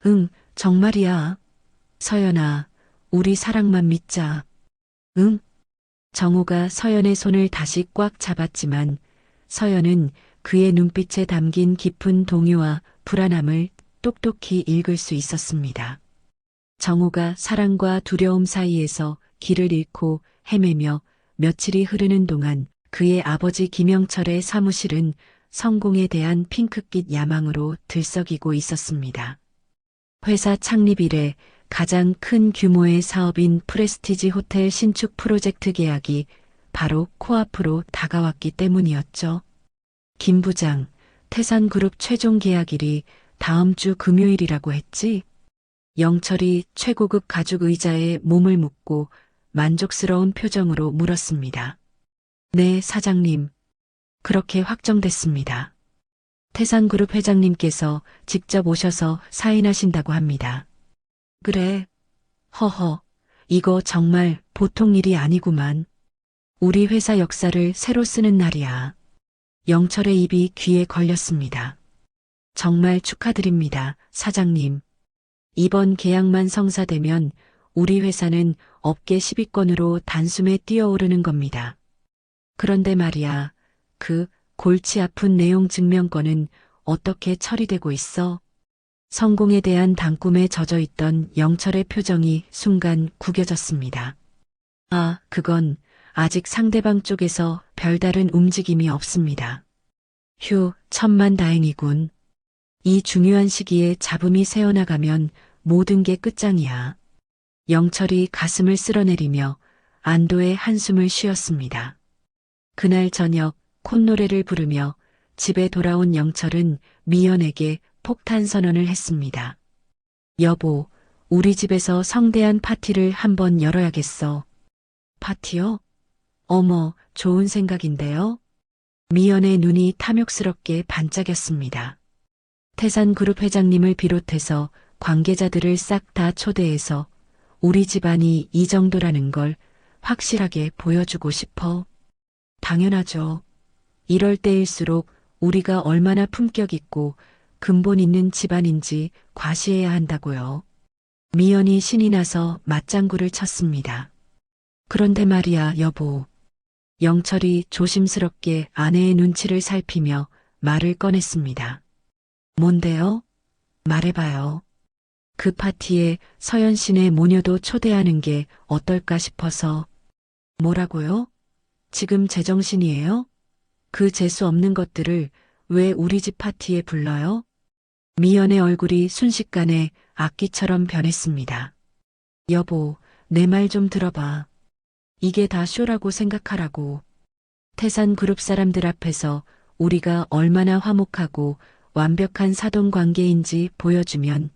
응, 정말이야. 서연아, 우리 사랑만 믿자. 응? 정우가 서연의 손을 다시 꽉 잡았지만 서연은 그의 눈빛에 담긴 깊은 동요와 불안함을 똑똑히 읽을 수 있었습니다. 정호가 사랑과 두려움 사이에서 길을 잃고 헤매며 며칠이 흐르는 동안 그의 아버지 김영철의 사무실은 성공에 대한 핑크빛 야망으로 들썩이고 있었습니다. 회사 창립 이래 가장 큰 규모의 사업인 프레스티지 호텔 신축 프로젝트 계약이 바로 코앞으로 다가왔기 때문이었죠. 김 부장, 태산그룹 최종 계약일이 다음 주 금요일이라고 했지? 영철이 최고급 가죽 의자에 몸을 묻고 만족스러운 표정으로 물었습니다. 네, 사장님. 그렇게 확정됐습니다. 태산그룹 회장님께서 직접 오셔서 사인하신다고 합니다. 그래. 허허, 이거 정말 보통 일이 아니구만. 우리 회사 역사를 새로 쓰는 날이야. 영철의 입이 귀에 걸렸습니다. 정말 축하드립니다, 사장님. 이번 계약만 성사되면 우리 회사는 업계 10위권으로 단숨에 뛰어오르는 겁니다. 그런데 말이야, 그 골치 아픈 내용 증명권은 어떻게 처리되고 있어? 성공에 대한 단꿈에 젖어 있던 영철의 표정이 순간 구겨졌습니다. 아, 그건 아직 상대방 쪽에서 별다른 움직임이 없습니다. 휴, 천만다행이군. 이 중요한 시기에 잡음이 새어나가면 모든 게 끝장이야. 영철이 가슴을 쓸어내리며 안도의 한숨을 쉬었습니다. 그날 저녁 콧노래를 부르며 집에 돌아온 영철은 미연에게 폭탄 선언을 했습니다. 여보, 우리 집에서 성대한 파티를 한번 열어야겠어. 파티요? 어머, 좋은 생각인데요? 미연의 눈이 탐욕스럽게 반짝였습니다. 태산그룹 회장님을 비롯해서 관계자들을 싹 다 초대해서 우리 집안이 이 정도라는 걸 확실하게 보여주고 싶어. 당연하죠. 이럴 때일수록 우리가 얼마나 품격 있고 근본 있는 집안인지 과시해야 한다고요. 미연이 신이 나서 맞장구를 쳤습니다. 그런데 말이야, 여보. 영철이 조심스럽게 아내의 눈치를 살피며 말을 꺼냈습니다. 뭔데요? 말해봐요. 그 파티에 서연 씨네 모녀도 초대하는 게 어떨까 싶어서. 뭐라고요? 지금 제정신이에요? 그 재수 없는 것들을 왜 우리 집 파티에 불러요? 미연의 얼굴이 순식간에 악기처럼 변했습니다. 여보, 내 말 좀 들어봐. 이게 다 쇼라고 생각하라고. 태산그룹 사람들 앞에서 우리가 얼마나 화목하고 완벽한 사돈 관계인지 보여주면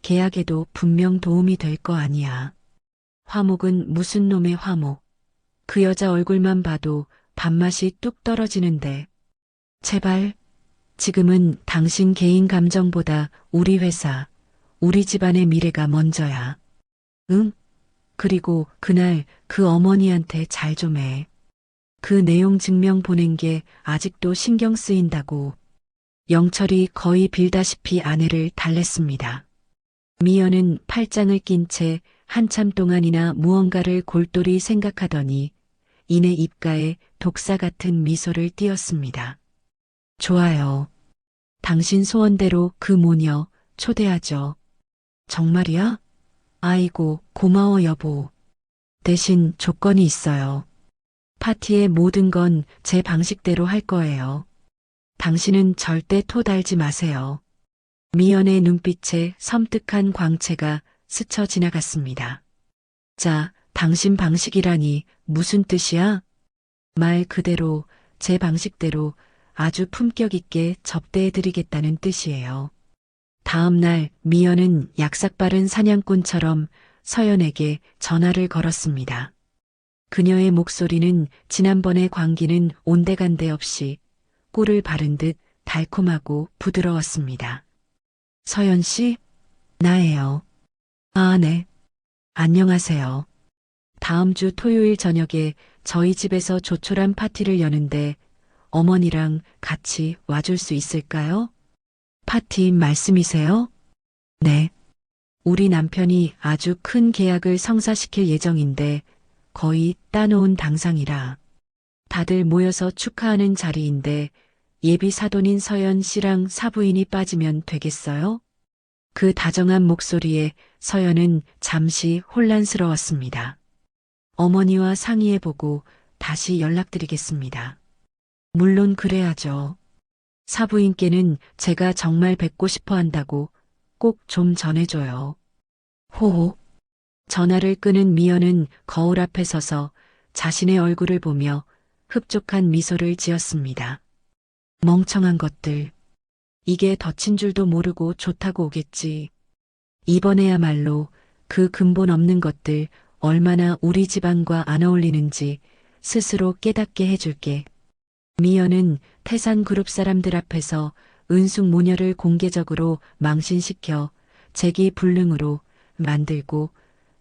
계약에도 분명 도움이 될 거 아니야. 화목은 무슨 놈의 화목. 그 여자 얼굴만 봐도 밥맛이 뚝 떨어지는데. 제발, 지금은 당신 개인 감정보다 우리 회사, 우리 집안의 미래가 먼저야. 응? 그리고 그날 그 어머니한테 잘 좀 해. 그 내용 증명 보낸 게 아직도 신경 쓰인다고. 영철이 거의 빌다시피 아내를 달랬습니다. 미연은 팔짱을 낀 채 한참 동안이나 무언가를 골똘히 생각하더니 이내 입가에 독사 같은 미소를 띄었습니다. 좋아요. 당신 소원대로 그 모녀 초대하죠. 정말이야? 아이고, 고마워 여보. 대신 조건이 있어요. 파티의 모든 건 제 방식대로 할 거예요. 당신은 절대 토 달지 마세요. 미연의 눈빛에 섬뜩한 광채가 스쳐 지나갔습니다. 자, 당신 방식이라니 무슨 뜻이야? 말 그대로 제 방식대로 아주 품격 있게 접대해드리겠다는 뜻이에요. 다음 날 미연은 약삭빠른 사냥꾼처럼 서연에게 전화를 걸었습니다. 그녀의 목소리는 지난번의 광기는 온데간데 없이 꿀을 바른 듯 달콤하고 부드러웠습니다. 서연 씨? 나예요. 아, 네. 안녕하세요. 다음 주 토요일 저녁에 저희 집에서 조촐한 파티를 여는데 어머니랑 같이 와줄 수 있을까요? 파티 말씀이세요? 네. 우리 남편이 아주 큰 계약을 성사시킬 예정인데 거의 따놓은 당상이라 다들 모여서 축하하는 자리인데 예비 사돈인 서연 씨랑 사부인이 빠지면 되겠어요? 그 다정한 목소리에 서연은 잠시 혼란스러웠습니다. 어머니와 상의해보고 다시 연락드리겠습니다. 물론 그래야죠. 사부인께는 제가 정말 뵙고 싶어 한다고 꼭 좀 전해줘요. 호호. 전화를 끄는 미연은 거울 앞에 서서 자신의 얼굴을 보며 흡족한 미소를 지었습니다. 멍청한 것들. 이게 덫인 줄도 모르고 좋다고 오겠지. 이번에야말로 그 근본 없는 것들 얼마나 우리 집안과 안 어울리는지 스스로 깨닫게 해줄게. 미연은 태산그룹 사람들 앞에서 은숙 모녀를 공개적으로 망신시켜 재기불능으로 만들고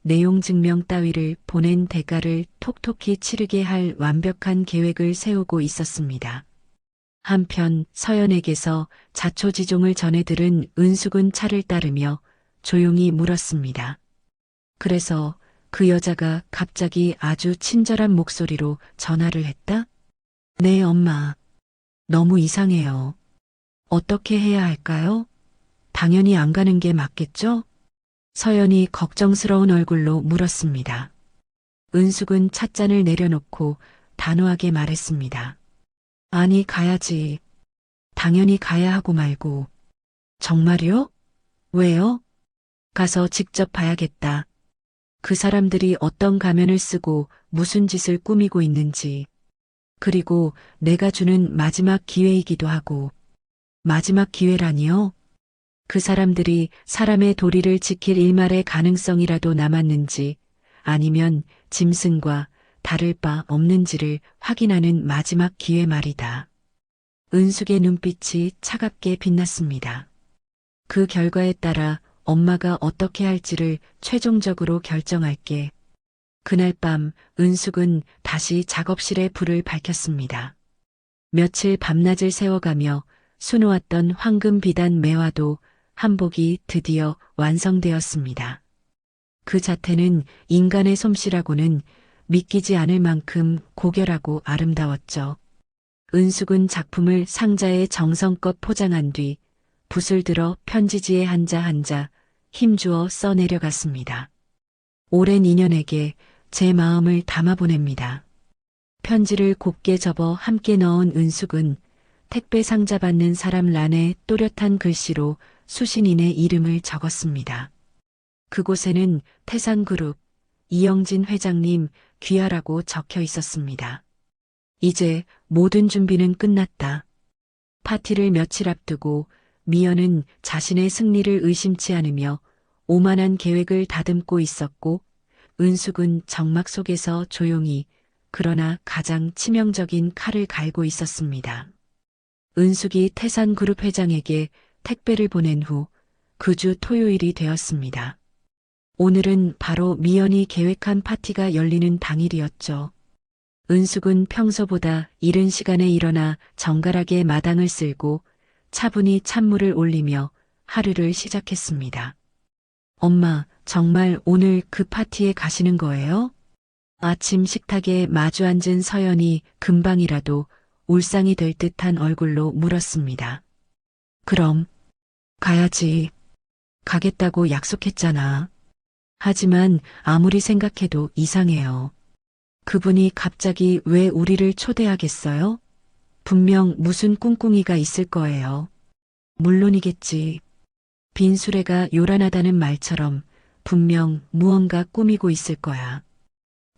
내용 증명 따위를 보낸 대가를 톡톡히 치르게 할 완벽한 계획을 세우고 있었습니다. 한편 서연에게서 자초지종을 전해 들은 은숙은 차를 따르며 조용히 물었습니다. 그래서 그 여자가 갑자기 아주 친절한 목소리로 전화를 했다? 네, 엄마. 너무 이상해요. 어떻게 해야 할까요? 당연히 안 가는 게 맞겠죠? 서연이 걱정스러운 얼굴로 물었습니다. 은숙은 찻잔을 내려놓고 단호하게 말했습니다. 아니, 가야지. 당연히 가야 하고 말고. 정말요? 왜요? 가서 직접 봐야겠다. 그 사람들이 어떤 가면을 쓰고 무슨 짓을 꾸미고 있는지. 그리고 내가 주는 마지막 기회이기도 하고. 마지막 기회라니요? 그 사람들이 사람의 도리를 지킬 일말의 가능성이라도 남았는지 아니면 짐승과 다를 바 없는지를 확인하는 마지막 기회 말이다. 은숙의 눈빛이 차갑게 빛났습니다. 그 결과에 따라 엄마가 어떻게 할지를 최종적으로 결정할게. 그날 밤 은숙은 다시 작업실에 불을 밝혔습니다. 며칠 밤낮을 세워가며 수놓았던 황금 비단 매화도 한복이 드디어 완성되었습니다. 그 자태는 인간의 솜씨라고는 믿기지 않을 만큼 고결하고 아름다웠죠. 은숙은 작품을 상자에 정성껏 포장한 뒤 붓을 들어 편지지에 한자 한자 힘주어 써내려갔습니다. 오랜 인연에게 제 마음을 담아보냅니다. 편지를 곱게 접어 함께 넣은 은숙은 택배 상자 받는 사람 란에 또렷한 글씨로 수신인의 이름을 적었습니다. 그곳에는 태산그룹 이영진 회장님 귀하라고 적혀 있었습니다. 이제 모든 준비는 끝났다. 파티를 며칠 앞두고 미연은 자신의 승리를 의심치 않으며 오만한 계획을 다듬고 있었고 은숙은 정막 속에서 조용히 그러나 가장 치명적인 칼을 갈고 있었습니다. 은숙이 태산그룹 회장에게 택배를 보낸 후 그 주 토요일이 되었습니다. 오늘은 바로 미연이 계획한 파티가 열리는 당일이었죠. 은숙은 평소보다 이른 시간에 일어나 정갈하게 마당을 쓸고 차분히 찬물을 올리며 하루를 시작했습니다. 엄마, 정말 오늘 그 파티에 가시는 거예요? 아침 식탁에 마주 앉은 서연이 금방이라도 울상이 될 듯한 얼굴로 물었습니다. 그럼 가야지. 가겠다고 약속했잖아. 하지만 아무리 생각해도 이상해요. 그분이 갑자기 왜 우리를 초대하겠어요? 분명 무슨 꿍꿍이가 있을 거예요. 물론이겠지. 빈 수레가 요란하다는 말처럼 분명 무언가 꾸미고 있을 거야.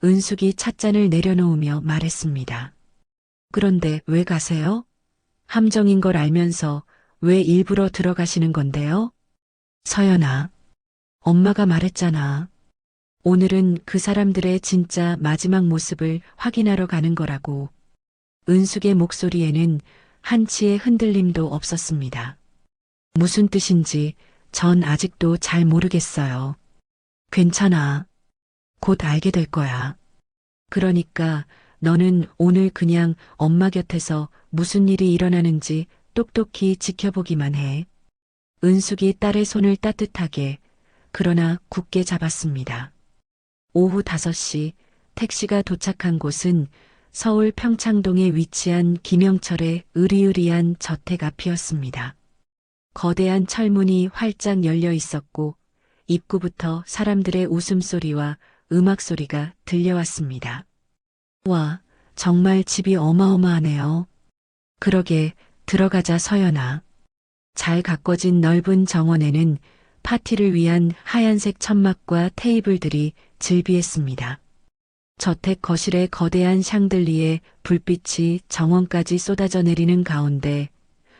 은숙이 찻잔을 내려놓으며 말했습니다. 그런데 왜 가세요? 함정인 걸 알면서 왜 일부러 들어가시는 건데요? 서연아, 엄마가 말했잖아. 오늘은 그 사람들의 진짜 마지막 모습을 확인하러 가는 거라고. 은숙의 목소리에는 한치의 흔들림도 없었습니다. 무슨 뜻인지 전 아직도 잘 모르겠어요. 괜찮아. 곧 알게 될 거야. 그러니까 너는 오늘 그냥 엄마 곁에서 무슨 일이 일어나는지 똑똑히 지켜보기만 해. 은숙이 딸의 손을 따뜻하게 그러나 굳게 잡았습니다. 오후 5시 택시가 도착한 곳은 서울 평창동에 위치한 김영철의 으리으리한 저택 앞이었습니다. 거대한 철문이 활짝 열려 있었고 입구부터 사람들의 웃음소리와 음악소리가 들려왔습니다. 와, 정말 집이 어마어마하네요. 그러게, 들어가자 서연아. 잘 가꿔진 넓은 정원에는 파티를 위한 하얀색 천막과 테이블들이 즐비했습니다. 저택 거실의 거대한 샹들리에 불빛이 정원까지 쏟아져 내리는 가운데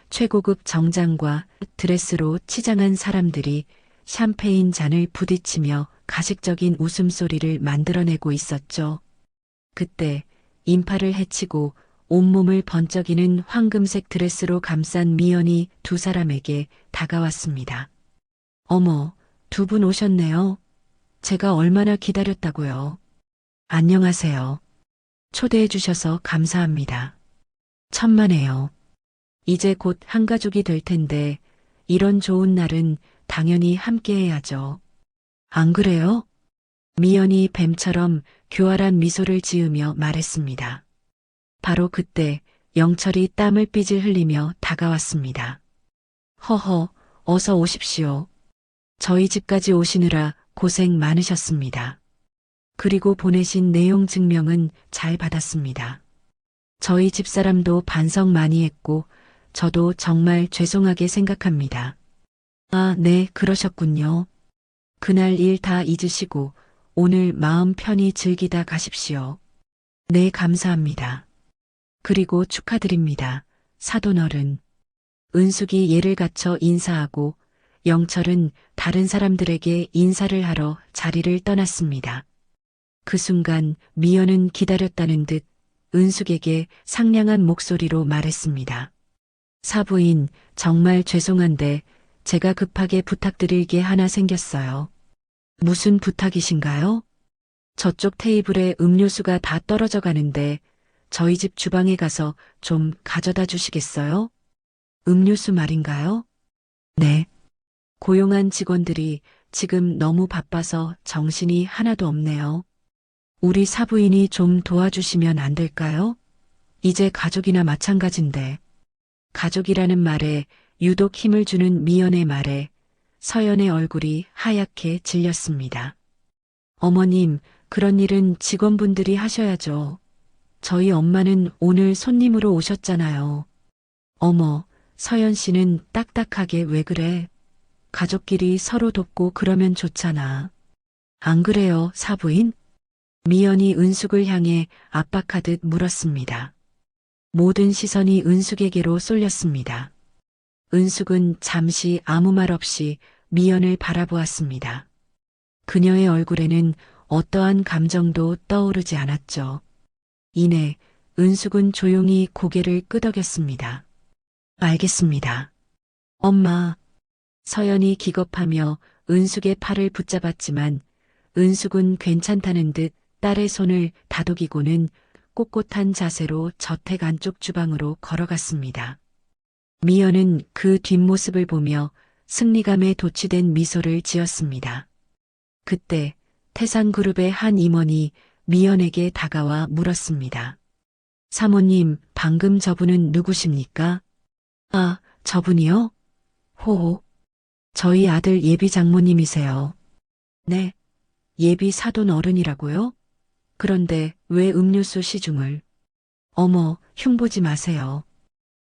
최고급 정장과 드레스로 치장한 사람들이 샴페인 잔을 부딪히며 가식적인 웃음소리를 만들어내고 있었죠. 그때 인파를 헤치고 온몸을 번쩍이는 황금색 드레스로 감싼 미연이 두 사람에게 다가왔습니다. 어머, 두 분 오셨네요. 제가 얼마나 기다렸다고요. 안녕하세요. 초대해 주셔서 감사합니다. 천만에요. 이제 곧 한가족이 될 텐데 이런 좋은 날은 당연히 함께 해야죠. 안 그래요? 미연이 뱀처럼 교활한 미소를 지으며 말했습니다. 바로 그때 영철이 땀을 삐질 흘리며 다가왔습니다. 허허, 어서 오십시오. 저희 집까지 오시느라 고생 많으셨습니다. 그리고 보내신 내용 증명은 잘 받았습니다. 저희 집사람도 반성 많이 했고 저도 정말 죄송하게 생각합니다. 아, 네, 그러셨군요. 그날 일 다 잊으시고 오늘 마음 편히 즐기다 가십시오. 네, 감사합니다. 그리고 축하드립니다. 사돈어른. 은숙이 예를 갖춰 인사하고 영철은 다른 사람들에게 인사를 하러 자리를 떠났습니다. 그 순간 미연은 기다렸다는 듯 은숙에게 상냥한 목소리로 말했습니다. 사부인, 정말 죄송한데 제가 급하게 부탁드릴 게 하나 생겼어요. 무슨 부탁이신가요? 저쪽 테이블에 음료수가 다 떨어져 가는데 저희 집 주방에 가서 좀 가져다 주시겠어요? 음료수 말인가요? 네. 고용한 직원들이 지금 너무 바빠서 정신이 하나도 없네요. 우리 사부인이 좀 도와주시면 안 될까요? 이제 가족이나 마찬가지인데. 가족이라는 말에 유독 힘을 주는 미연의 말에 서연의 얼굴이 하얗게 질렸습니다. 어머님, 그런 일은 직원분들이 하셔야죠. 저희 엄마는 오늘 손님으로 오셨잖아요. 어머, 서연 씨는 딱딱하게 왜 그래? 가족끼리 서로 돕고 그러면 좋잖아. 안 그래요, 사부인? 미연이 은숙을 향해 압박하듯 물었습니다. 모든 시선이 은숙에게로 쏠렸습니다. 은숙은 잠시 아무 말 없이 미연을 바라보았습니다. 그녀의 얼굴에는 어떠한 감정도 떠오르지 않았죠. 이내 은숙은 조용히 고개를 끄덕였습니다. 알겠습니다. 엄마. 서연이 기겁하며 은숙의 팔을 붙잡았지만 은숙은 괜찮다는 듯 딸의 손을 다독이고는 꼿꼿한 자세로 저택 안쪽 주방으로 걸어갔습니다. 미연은 그 뒷모습을 보며 승리감에 도취된 미소를 지었습니다. 그때 태산그룹의 한 임원이 미연에게 다가와 물었습니다. 사모님, 방금 저분은 누구십니까? 아, 저분이요? 호호. 저희 아들 예비 장모님이세요. 네. 예비 사돈 어른이라고요? 그런데 왜 음료수 시중을? 어머, 흉보지 마세요.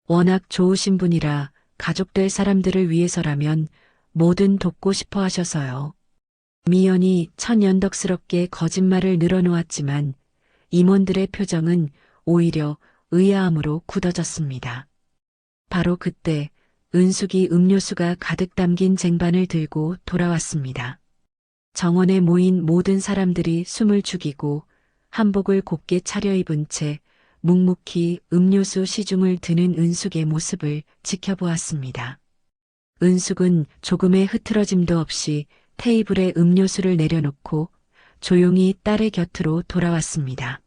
워낙 좋으신 분이라 가족 될 사람들을 위해서라면 뭐든 돕고 싶어 하셔서요. 미연이 천연덕스럽게 거짓말을 늘어놓았지만 임원들의 표정은 오히려 의아함으로 굳어졌습니다. 바로 그때 은숙이 음료수가 가득 담긴 쟁반을 들고 돌아왔습니다. 정원에 모인 모든 사람들이 숨을 죽이고 한복을 곱게 차려입은 채 묵묵히 음료수 시중을 드는 은숙의 모습을 지켜보았습니다. 은숙은 조금의 흐트러짐도 없이 테이블에 음료수를 내려놓고 조용히 딸의 곁으로 돌아왔습니다.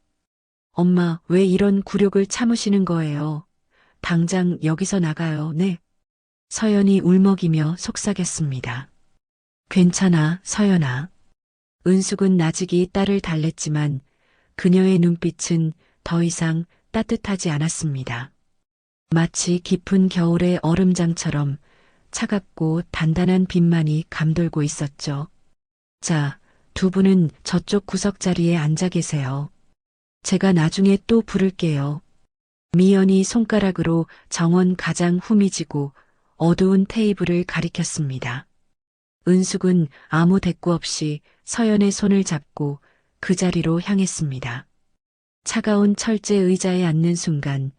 엄마, 왜 이런 굴욕을 참으시는 거예요? 당장 여기서 나가요, 네. 서연이 울먹이며 속삭였습니다. 괜찮아, 서연아. 은숙은 나직이 딸을 달랬지만 그녀의 눈빛은 더 이상 따뜻하지 않았습니다. 마치 깊은 겨울의 얼음장처럼 차갑고 단단한 빛만이 감돌고 있었죠. 자, 두 분은 저쪽 구석 자리에 앉아 계세요. 제가 나중에 또 부를게요. 미연이 손가락으로 정원 가장 후미지고 어두운 테이블을 가리켰습니다. 은숙은 아무 대꾸 없이 서연의 손을 잡고 그 자리로 향했습니다. 차가운 철제 의자에 앉는 순간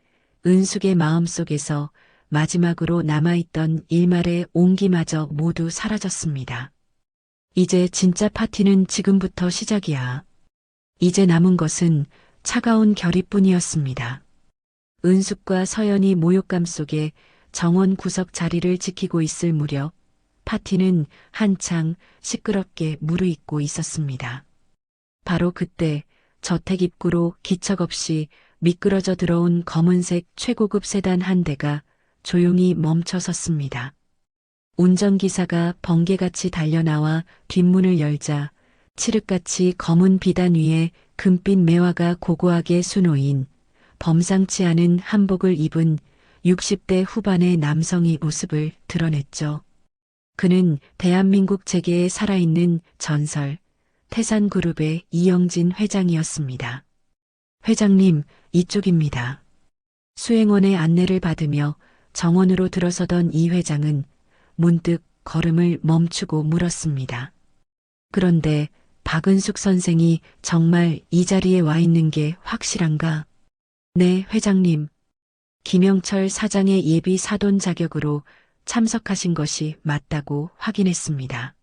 은숙의 마음속에서 마지막으로 남아있던 일말의 온기마저 모두 사라졌습니다. 이제 진짜 파티는 지금부터 시작이야. 이제 남은 것은 차가운 결의뿐이었습니다. 은숙과 서연이 모욕감 속에 정원 구석 자리를 지키고 있을 무렵 파티는 한창 시끄럽게 무르익고 있었습니다. 바로 그때 저택 입구로 기척 없이 미끄러져 들어온 검은색 최고급 세단 한 대가 조용히 멈춰 섰습니다. 운전기사가 번개같이 달려나와 뒷문을 열자 칠흑같이 검은 비단 위에 금빛 매화가 고고하게 수놓인 범상치 않은 한복을 입은 60대 후반의 남성이 모습을 드러냈죠. 그는 대한민국 재계에 살아있는 전설, 태산그룹의 이영진 회장이었습니다. 회장님, 이쪽입니다. 수행원의 안내를 받으며 정원으로 들어서던 이 회장은 문득 걸음을 멈추고 물었습니다. 그런데 박은숙 선생이 정말 이 자리에 와 있는 게 확실한가? 네, 회장님. 김영철 사장의 예비 사돈 자격으로 참석하신 것이 맞다고 확인했습니다.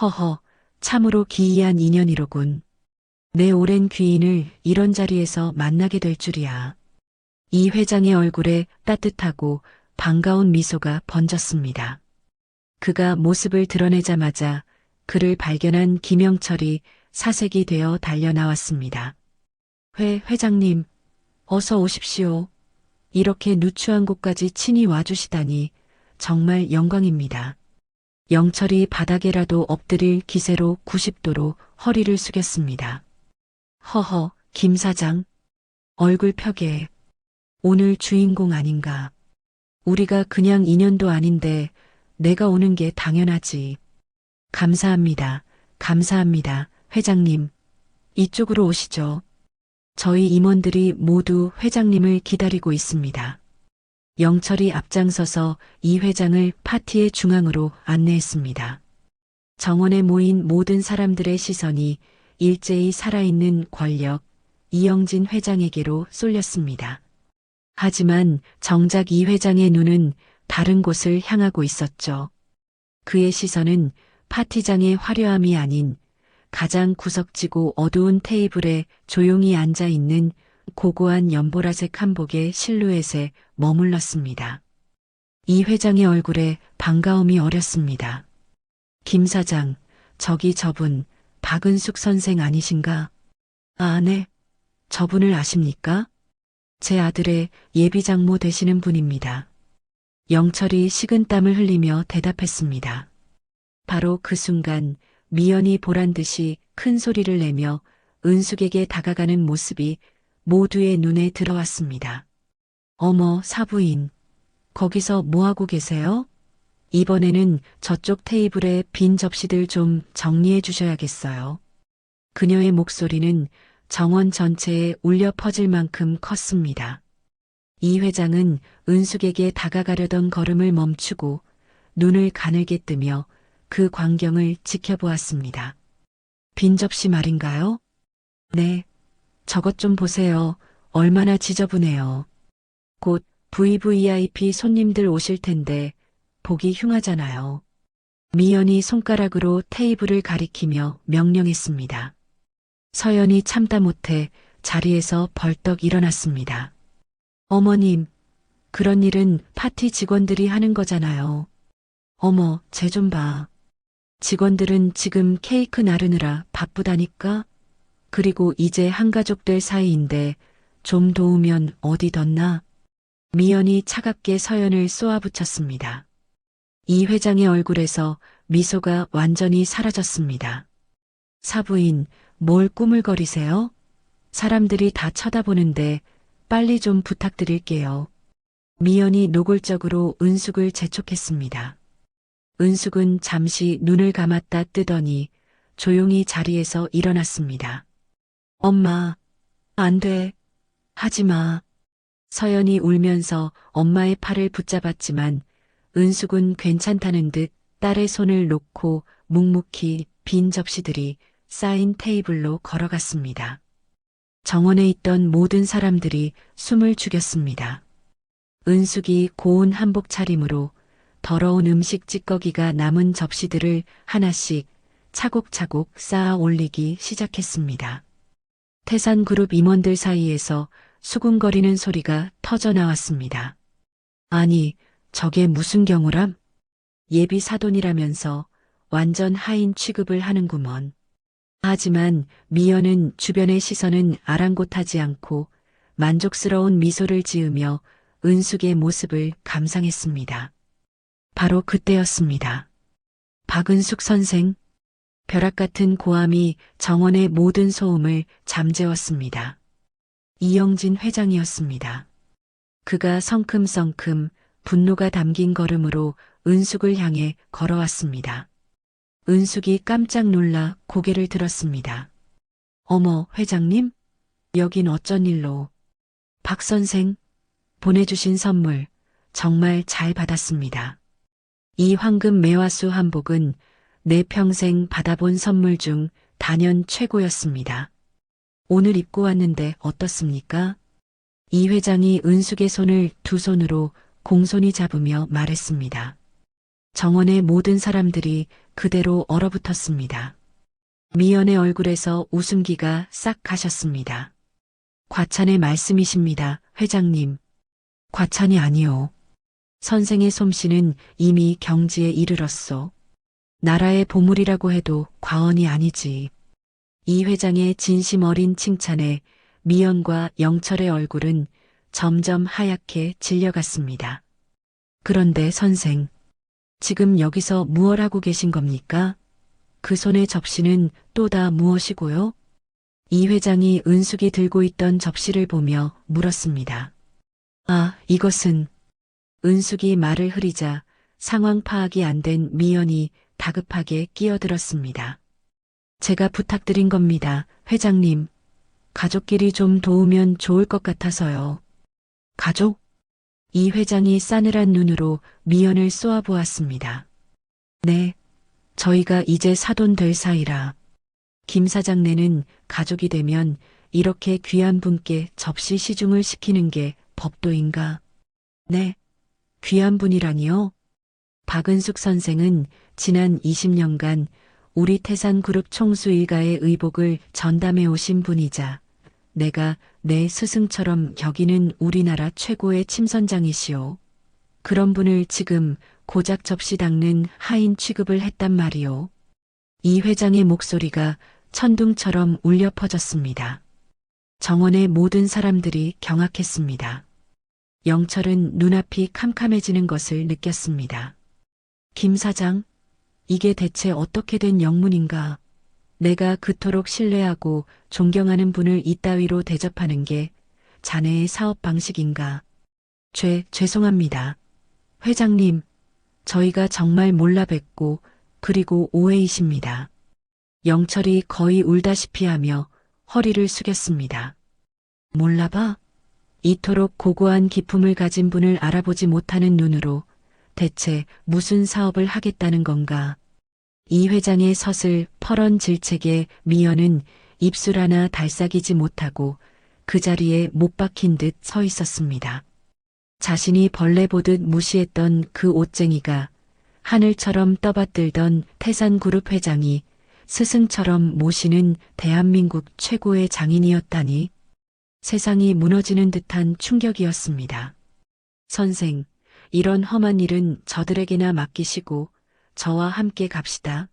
허허, 참으로 기이한 인연이로군. 내 오랜 귀인을 이런 자리에서 만나게 될 줄이야. 이 회장의 얼굴에 따뜻하고 반가운 미소가 번졌습니다. 그가 모습을 드러내자마자 그를 발견한 김영철이 사색이 되어 달려나왔습니다. 회장님, 어서 오십시오. 이렇게 누추한 곳까지 친히 와주시다니 정말 영광입니다. 영철이 바닥에라도 엎드릴 기세로 90도로 허리를 숙였습니다. 허허, 김 사장. 얼굴 펴게. 오늘 주인공 아닌가. 우리가 그냥 인연도 아닌데 내가 오는 게 당연하지. 감사합니다. 감사합니다. 회장님. 이쪽으로 오시죠. 저희 임원들이 모두 회장님을 기다리고 있습니다. 영철이 앞장서서 이 회장을 파티의 중앙으로 안내했습니다. 정원에 모인 모든 사람들의 시선이 일제히 살아있는 권력, 이영진 회장에게로 쏠렸습니다. 하지만 정작 이 회장의 눈은 다른 곳을 향하고 있었죠. 그의 시선은 파티장의 화려함이 아닌 가장 구석지고 어두운 테이블에 조용히 앉아 있는 고고한 연보라색 한복의 실루엣에 머물렀습니다. 이 회장의 얼굴에 반가움이 어렸습니다. 김 사장, 저기 저분 박은숙 선생 아니신가? 아, 네. 저분을 아십니까? 제 아들의 예비장모 되시는 분입니다. 영철이 식은땀을 흘리며 대답했습니다. 바로 그 순간 미연이 보란 듯이 큰 소리를 내며 은숙에게 다가가는 모습이 모두의 눈에 들어왔습니다. 어머, 사부인. 거기서 뭐하고 계세요? 이번에는 저쪽 테이블에 빈 접시들 좀 정리해 주셔야겠어요. 그녀의 목소리는 정원 전체에 울려 퍼질 만큼 컸습니다. 이 회장은 은숙에게 다가가려던 걸음을 멈추고 눈을 가늘게 뜨며 그 광경을 지켜보았습니다. 빈 접시 말인가요? 네. 저것 좀 보세요. 얼마나 지저분해요. 곧 VVIP 손님들 오실 텐데 보기 흉하잖아요. 미연이 손가락으로 테이블을 가리키며 명령했습니다. 서연이 참다 못해 자리에서 벌떡 일어났습니다. 어머님, 그런 일은 파티 직원들이 하는 거잖아요. 어머, 쟤 좀 봐. 직원들은 지금 케이크 나르느라 바쁘다니까? 그리고 이제 한가족 될 사이인데 좀 도우면 어디 덧나? 미연이 차갑게 서연을 쏘아붙였습니다. 이 회장의 얼굴에서 미소가 완전히 사라졌습니다. 사부인, 뭘 꾸물거리세요? 사람들이 다 쳐다보는데 빨리 좀 부탁드릴게요. 미연이 노골적으로 은숙을 재촉했습니다. 은숙은 잠시 눈을 감았다 뜨더니 조용히 자리에서 일어났습니다. 엄마, 안 돼. 하지 마. 서연이 울면서 엄마의 팔을 붙잡았지만 은숙은 괜찮다는 듯 딸의 손을 놓고 묵묵히 빈 접시들이 쌓인 테이블로 걸어갔습니다. 정원에 있던 모든 사람들이 숨을 죽였습니다. 은숙이 고운 한복 차림으로 더러운 음식 찌꺼기가 남은 접시들을 하나씩 차곡차곡 쌓아 올리기 시작했습니다. 태산그룹 임원들 사이에서 수군거리는 소리가 터져 나왔습니다. 아니, 저게 무슨 경우람? 예비 사돈이라면서 완전 하인 취급을 하는구먼. 하지만 미연은 주변의 시선은 아랑곳하지 않고 만족스러운 미소를 지으며 은숙의 모습을 감상했습니다. 바로 그때였습니다. 박은숙 선생, 벼락 같은 고함이 정원의 모든 소음을 잠재웠습니다. 이영진 회장이었습니다. 그가 성큼성큼 분노가 담긴 걸음으로 은숙을 향해 걸어왔습니다. 은숙이 깜짝 놀라 고개를 들었습니다. 어머, 회장님? 여긴 어쩐 일로? 박 선생, 보내주신 선물 정말 잘 받았습니다. 이 황금 매화수 한복은 내 평생 받아본 선물 중 단연 최고였습니다. 오늘 입고 왔는데 어떻습니까? 이 회장이 은숙의 손을 두 손으로 공손히 잡으며 말했습니다. 정원의 모든 사람들이 그대로 얼어붙었습니다. 미연의 얼굴에서 웃음기가 싹 가셨습니다. 과찬의 말씀이십니다, 회장님. 과찬이 아니오. 선생의 솜씨는 이미 경지에 이르렀소. 나라의 보물이라고 해도 과언이 아니지. 이 회장의 진심 어린 칭찬에 미연과 영철의 얼굴은 점점 하얗게 질려갔습니다. 그런데 선생, 지금 여기서 무얼 하고 계신 겁니까? 그 손의 접시는 또 다 무엇이고요? 이 회장이 은숙이 들고 있던 접시를 보며 물었습니다. 아, 이것은... 은숙이 말을 흐리자 상황 파악이 안 된 미연이 다급하게 끼어들었습니다. 제가 부탁드린 겁니다, 회장님. 가족끼리 좀 도우면 좋을 것 같아서요. 가족? 이 회장이 싸늘한 눈으로 미연을 쏘아보았습니다. 네, 저희가 이제 사돈 될 사이라. 김 사장네는 가족이 되면 이렇게 귀한 분께 접시 시중을 시키는 게 법도인가? 네, 귀한 분이라니요? 박은숙 선생은 지난 20년간 우리 태산그룹 총수 일가의 의복을 전담해 오신 분이자 내가 내 스승처럼 여기는 우리나라 최고의 침선장이시오. 그런 분을 지금 고작 접시 닦는 하인 취급을 했단 말이오. 이 회장의 목소리가 천둥처럼 울려 퍼졌습니다. 정원의 모든 사람들이 경악했습니다. 영철은 눈앞이 캄캄해지는 것을 느꼈습니다. 김 사장, 이게 대체 어떻게 된 영문인가? 내가 그토록 신뢰하고 존경하는 분을 이따위로 대접하는 게 자네의 사업 방식인가? 죄송합니다. 회장님, 저희가 정말 몰라 뵙고 그리고 오해이십니다. 영철이 거의 울다시피 하며 허리를 숙였습니다. 몰라봐? 이토록 고고한 기품을 가진 분을 알아보지 못하는 눈으로 대체 무슨 사업을 하겠다는 건가? 이 회장의 서슬 퍼런 질책에 미연은 입술 하나 달싹이지 못하고 그 자리에 못 박힌 듯 서 있었습니다. 자신이 벌레 보듯 무시했던 그 옷쟁이가 하늘처럼 떠받들던 태산그룹 회장이 스승처럼 모시는 대한민국 최고의 장인이었다니 세상이 무너지는 듯한 충격이었습니다. 선생, 이런 험한 일은 저들에게나 맡기시고 저와 함께 갑시다.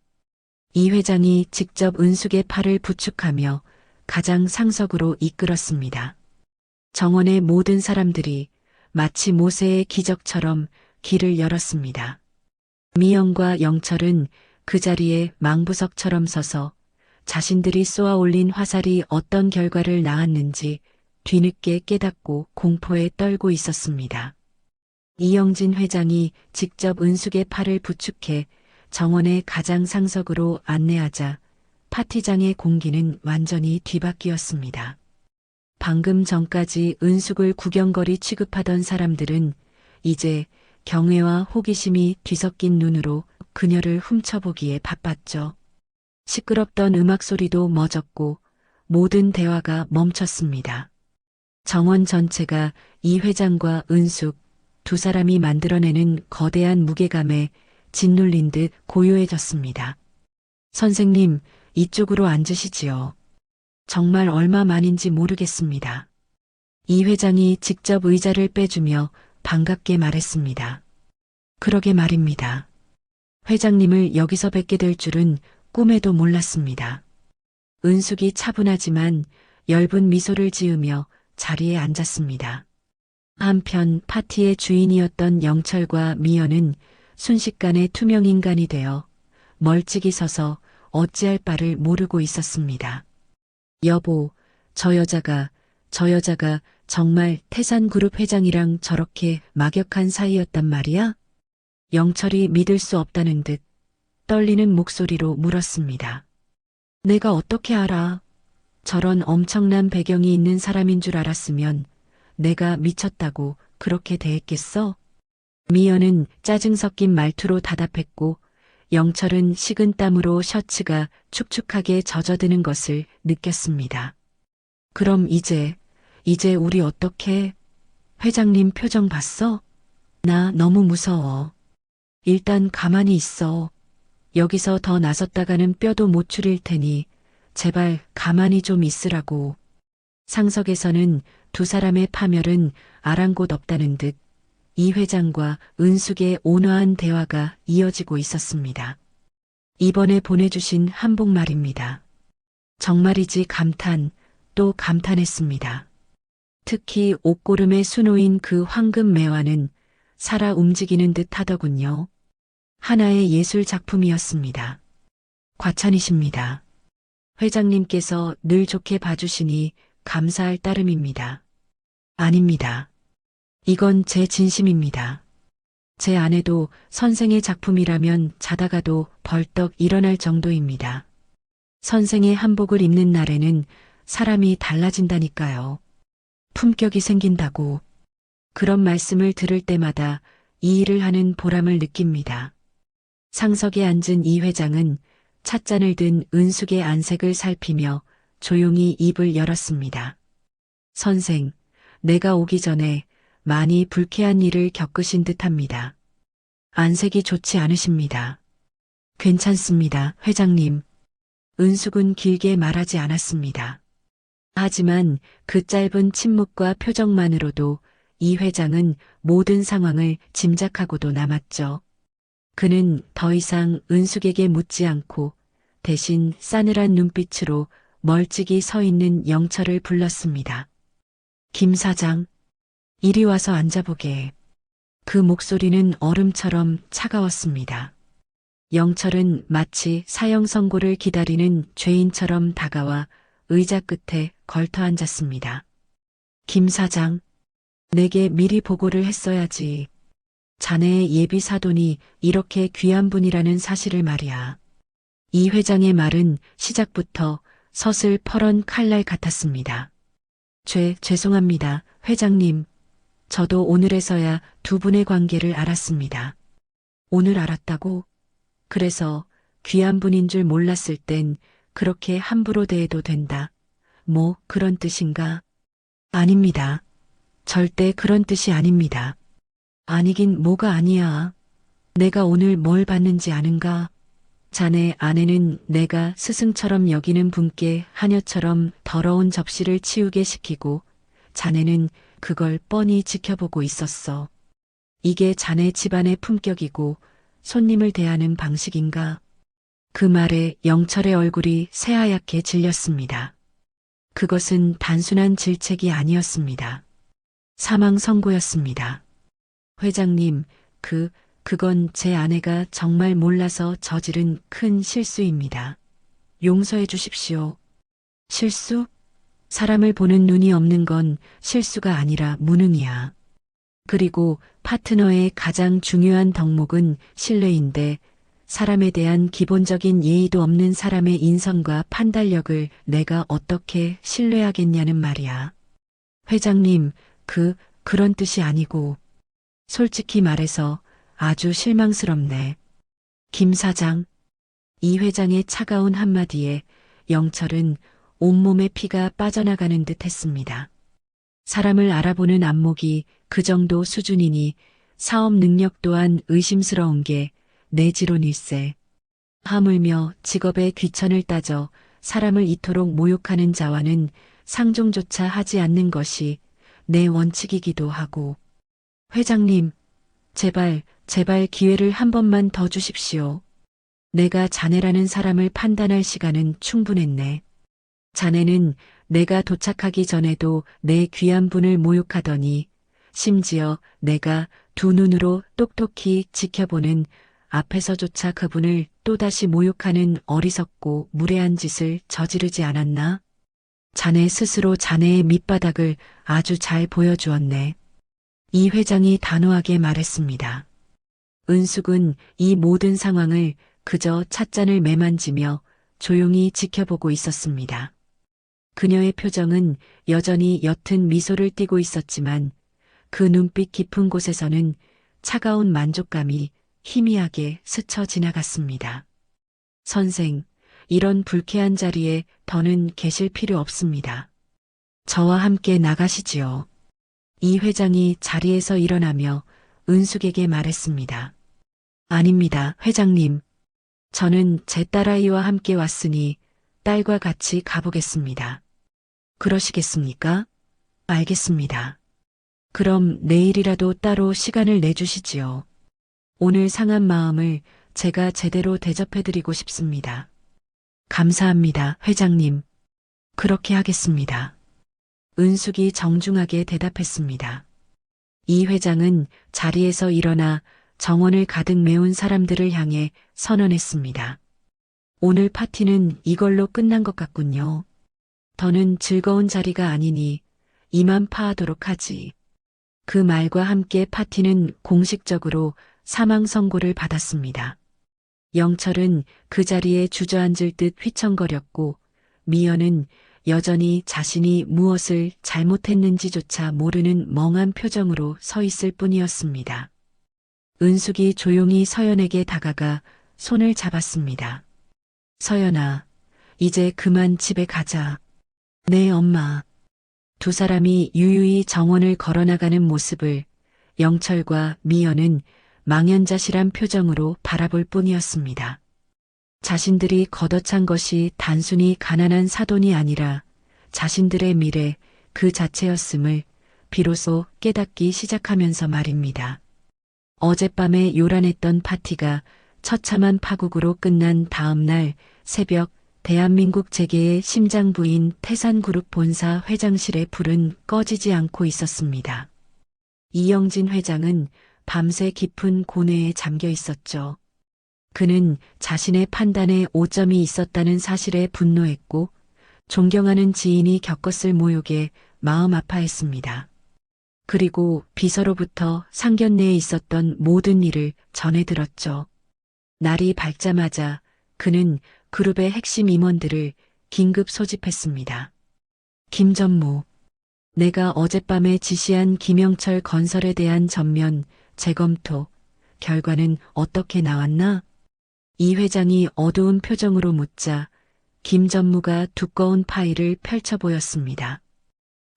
이 회장이 직접 은숙의 팔을 부축하며 가장 상석으로 이끌었습니다. 정원의 모든 사람들이 마치 모세의 기적처럼 길을 열었습니다. 미영과 영철은 그 자리에 망부석처럼 서서 자신들이 쏘아 올린 화살이 어떤 결과를 낳았는지 뒤늦게 깨닫고 공포에 떨고 있었습니다. 이영진 회장이 직접 은숙의 팔을 부축해 정원의 가장 상석으로 안내하자 파티장의 공기는 완전히 뒤바뀌었습니다. 방금 전까지 은숙을 구경거리 취급하던 사람들은 이제 경외와 호기심이 뒤섞인 눈으로 그녀를 훔쳐보기에 바빴죠. 시끄럽던 음악 소리도 멎었고 모든 대화가 멈췄습니다. 정원 전체가 이 회장과 은숙 두 사람이 만들어내는 거대한 무게감에 짓눌린 듯 고요해졌습니다. 선생님, 이쪽으로 앉으시지요. 정말 얼마만인지 모르겠습니다. 이 회장이 직접 의자를 빼주며 반갑게 말했습니다. 그러게 말입니다. 회장님을 여기서 뵙게 될 줄은 꿈에도 몰랐습니다. 은숙이 차분하지만 엷은 미소를 지으며 자리에 앉았습니다. 한편 파티의 주인이었던 영철과 미연은 순식간에 투명인간이 되어 멀찍이 서서 어찌할 바를 모르고 있었습니다. 여보, 저 여자가 정말 태산그룹 회장이랑 저렇게 막역한 사이였단 말이야? 영철이 믿을 수 없다는 듯 떨리는 목소리로 물었습니다. 내가 어떻게 알아? 저런 엄청난 배경이 있는 사람인 줄 알았으면 내가 미쳤다고 그렇게 대했겠어? 미연은 짜증 섞인 말투로 답답했고 영철은 식은 땀으로 셔츠가 축축하게 젖어드는 것을 느꼈습니다. 그럼 이제 우리 어떻게? 회장님 표정 봤어? 나 너무 무서워. 일단 가만히 있어. 여기서 더 나섰다가는 뼈도 못 추릴 테니 제발 가만히 좀 있으라고. 상석에서는 두 사람의 파멸은 아랑곳 없다는 듯 이 회장과 은숙의 온화한 대화가 이어지고 있었습니다. 이번에 보내주신 한복말입니다. 정말이지 감탄, 또 감탄했습니다. 특히 옷고름에 수놓인 그 황금 매화는 살아 움직이는 듯 하더군요. 하나의 예술 작품이었습니다. 과찬이십니다. 회장님께서 늘 좋게 봐주시니 감사할 따름입니다. 아닙니다. 이건 제 진심입니다. 제 아내도 선생의 작품이라면 자다가도 벌떡 일어날 정도입니다. 선생의 한복을 입는 날에는 사람이 달라진다니까요. 품격이 생긴다고. 그런 말씀을 들을 때마다 이 일을 하는 보람을 느낍니다. 상석에 앉은 이 회장은 찻잔을 든 은숙의 안색을 살피며 조용히 입을 열었습니다. 선생, 내가 오기 전에 많이 불쾌한 일을 겪으신 듯합니다. 안색이 좋지 않으십니다. 괜찮습니다, 회장님. 은숙은 길게 말하지 않았습니다. 하지만 그 짧은 침묵과 표정만으로도 이 회장은 모든 상황을 짐작하고도 남았죠. 그는 더 이상 은숙에게 묻지 않고 대신 싸늘한 눈빛으로 멀찍이 서 있는 영철을 불렀습니다. 김 사장, 이리 와서 앉아보게. 그 목소리는 얼음처럼 차가웠습니다. 영철은 마치 사형 선고를 기다리는 죄인처럼 다가와 의자 끝에 걸터 앉았습니다. 김 사장, 내게 미리 보고를 했어야지. 자네의 예비 사돈이 이렇게 귀한 분이라는 사실을 말이야. 이 회장의 말은 시작부터 서슬퍼런 칼날 같았습니다. 죄송합니다, 회장님. 저도 오늘에서야 두 분의 관계를 알았습니다. 오늘 알았다고? 그래서 귀한 분인 줄 몰랐을 땐 그렇게 함부로 대해도 된다. 뭐 그런 뜻인가? 아닙니다. 절대 그런 뜻이 아닙니다. 아니긴 뭐가 아니야. 내가 오늘 뭘 봤는지 아는가? 자네 아내는 내가 스승처럼 여기는 분께 하녀처럼 더러운 접시를 치우게 시키고 자네는 그걸 뻔히 지켜보고 있었어. 이게 자네 집안의 품격이고 손님을 대하는 방식인가? 그 말에 영철의 얼굴이 새하얗게 질렸습니다. 그것은 단순한 질책이 아니었습니다. 사망 선고였습니다. 회장님, 그건 제 아내가 정말 몰라서 저지른 큰 실수입니다. 용서해 주십시오. 실수? 사람을 보는 눈이 없는 건 실수가 아니라 무능이야. 그리고 파트너의 가장 중요한 덕목은 신뢰인데 사람에 대한 기본적인 예의도 없는 사람의 인성과 판단력을 내가 어떻게 신뢰하겠냐는 말이야. 회장님, 그런 뜻이 아니고 솔직히 말해서 아주 실망스럽네. 김 사장, 이 회장의 차가운 한마디에 영철은 온몸에 피가 빠져나가는 듯 했습니다. 사람을 알아보는 안목이 그 정도 수준이니 사업 능력 또한 의심스러운 게 내지론일세. 하물며 직업의 귀천을 따져 사람을 이토록 모욕하는 자와는 상종조차 하지 않는 것이 내 원칙이기도 하고. 회장님, 제발 기회를 한 번만 더 주십시오. 내가 자네라는 사람을 판단할 시간은 충분했네. 자네는 내가 도착하기 전에도 내 귀한 분을 모욕하더니 심지어 내가 두 눈으로 똑똑히 지켜보는 앞에서조차 그분을 또다시 모욕하는 어리석고 무례한 짓을 저지르지 않았나? 자네 스스로 자네의 밑바닥을 아주 잘 보여주었네. 이 회장이 단호하게 말했습니다. 은숙은 이 모든 상황을 그저 찻잔을 매만지며 조용히 지켜보고 있었습니다. 그녀의 표정은 여전히 옅은 미소를 띠고 있었지만 그 눈빛 깊은 곳에서는 차가운 만족감이 희미하게 스쳐 지나갔습니다. 선생, 이런 불쾌한 자리에 더는 계실 필요 없습니다. 저와 함께 나가시지요. 이 회장이 자리에서 일어나며 은숙에게 말했습니다. 아닙니다, 회장님. 저는 제 딸아이와 함께 왔으니 딸과 같이 가보겠습니다. 그러시겠습니까? 알겠습니다. 그럼 내일이라도 따로 시간을 내주시지요. 오늘 상한 마음을 제가 제대로 대접해드리고 싶습니다. 감사합니다, 회장님. 그렇게 하겠습니다. 은숙이 정중하게 대답했습니다. 이 회장은 자리에서 일어나 정원을 가득 메운 사람들을 향해 선언했습니다. 오늘 파티는 이걸로 끝난 것 같군요. 더는 즐거운 자리가 아니니 이만 파하도록 하지. 그 말과 함께 파티는 공식적으로 사망 선고를 받았습니다. 영철은 그 자리에 주저앉을 듯 휘청거렸고 미연은 여전히 자신이 무엇을 잘못했는지조차 모르는 멍한 표정으로 서 있을 뿐이었습니다. 은숙이 조용히 서연에게 다가가 손을 잡았습니다. 서연아, 이제 그만 집에 가자. 네, 엄마. 두 사람이 유유히 정원을 걸어나가는 모습을 영철과 미연은 망연자실한 표정으로 바라볼 뿐이었습니다. 자신들이 걷어찬 것이 단순히 가난한 사돈이 아니라 자신들의 미래 그 자체였음을 비로소 깨닫기 시작하면서 말입니다. 어젯밤에 요란했던 파티가 처참한 파국으로 끝난 다음 날 새벽 대한민국 재계의 심장부인 태산그룹 본사 회장실의 불은 꺼지지 않고 있었습니다. 이영진 회장은 밤새 깊은 고뇌에 잠겨 있었죠. 그는 자신의 판단에 오점이 있었다는 사실에 분노했고 존경하는 지인이 겪었을 모욕에 마음 아파했습니다. 그리고 비서로부터 상견례에 있었던 모든 일을 전해 들었죠. 날이 밝자마자 그는 그룹의 핵심 임원들을 긴급 소집했습니다. 김전무, 내가 어젯밤에 지시한 김영철 건설에 대한 전면 재검토 결과는 어떻게 나왔나? 이 회장이 어두운 표정으로 묻자 김 전무가 두꺼운 파일을 펼쳐 보였습니다.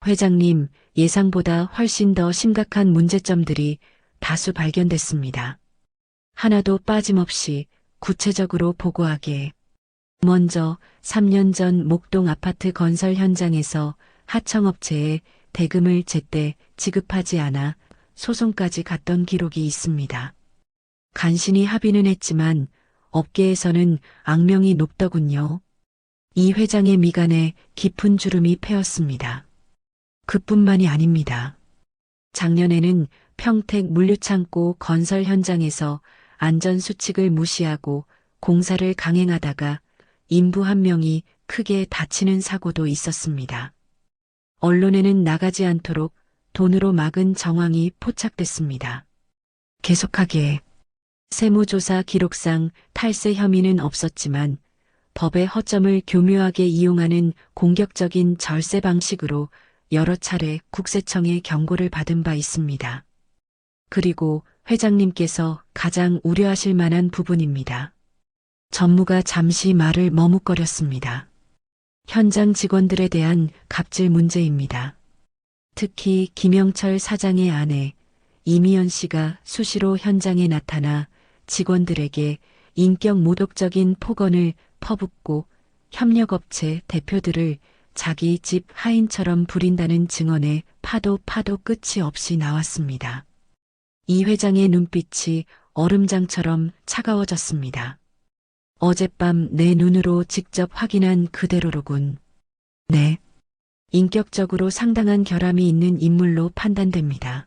회장님, 예상보다 훨씬 더 심각한 문제점들이 다수 발견됐습니다. 하나도 빠짐없이 구체적으로 보고하게. 먼저 3년 전 목동 아파트 건설 현장에서 하청업체에 대금을 제때 지급하지 않아 소송까지 갔던 기록이 있습니다. 간신히 합의는 했지만 업계에서는 악명이 높더군요. 이 회장의 미간에 깊은 주름이 패였습니다. 그뿐만이 아닙니다. 작년에는 평택 물류창고 건설 현장에서 안전수칙을 무시하고 공사를 강행하다가 인부 한 명이 크게 다치는 사고도 있었습니다. 언론에는 나가지 않도록 돈으로 막은 정황이 포착됐습니다. 계속하게 세무조사 기록상 탈세 혐의는 없었지만 법의 허점을 교묘하게 이용하는 공격적인 절세 방식으로 여러 차례 국세청의 경고를 받은 바 있습니다. 그리고 회장님께서 가장 우려하실 만한 부분입니다. 전무가 잠시 말을 머뭇거렸습니다. 현장 직원들에 대한 갑질 문제입니다. 특히 김영철 사장의 아내 이미연 씨가 수시로 현장에 나타나 직원들에게 인격 모독적인 폭언을 퍼붓고 협력업체 대표들을 자기 집 하인처럼 부린다는 증언에 파도 끝이 없이 나왔습니다. 이 회장의 눈빛이 얼음장처럼 차가워졌습니다. 어젯밤 내 눈으로 직접 확인한 그대로로군. 네. 인격적으로 상당한 결함이 있는 인물로 판단됩니다.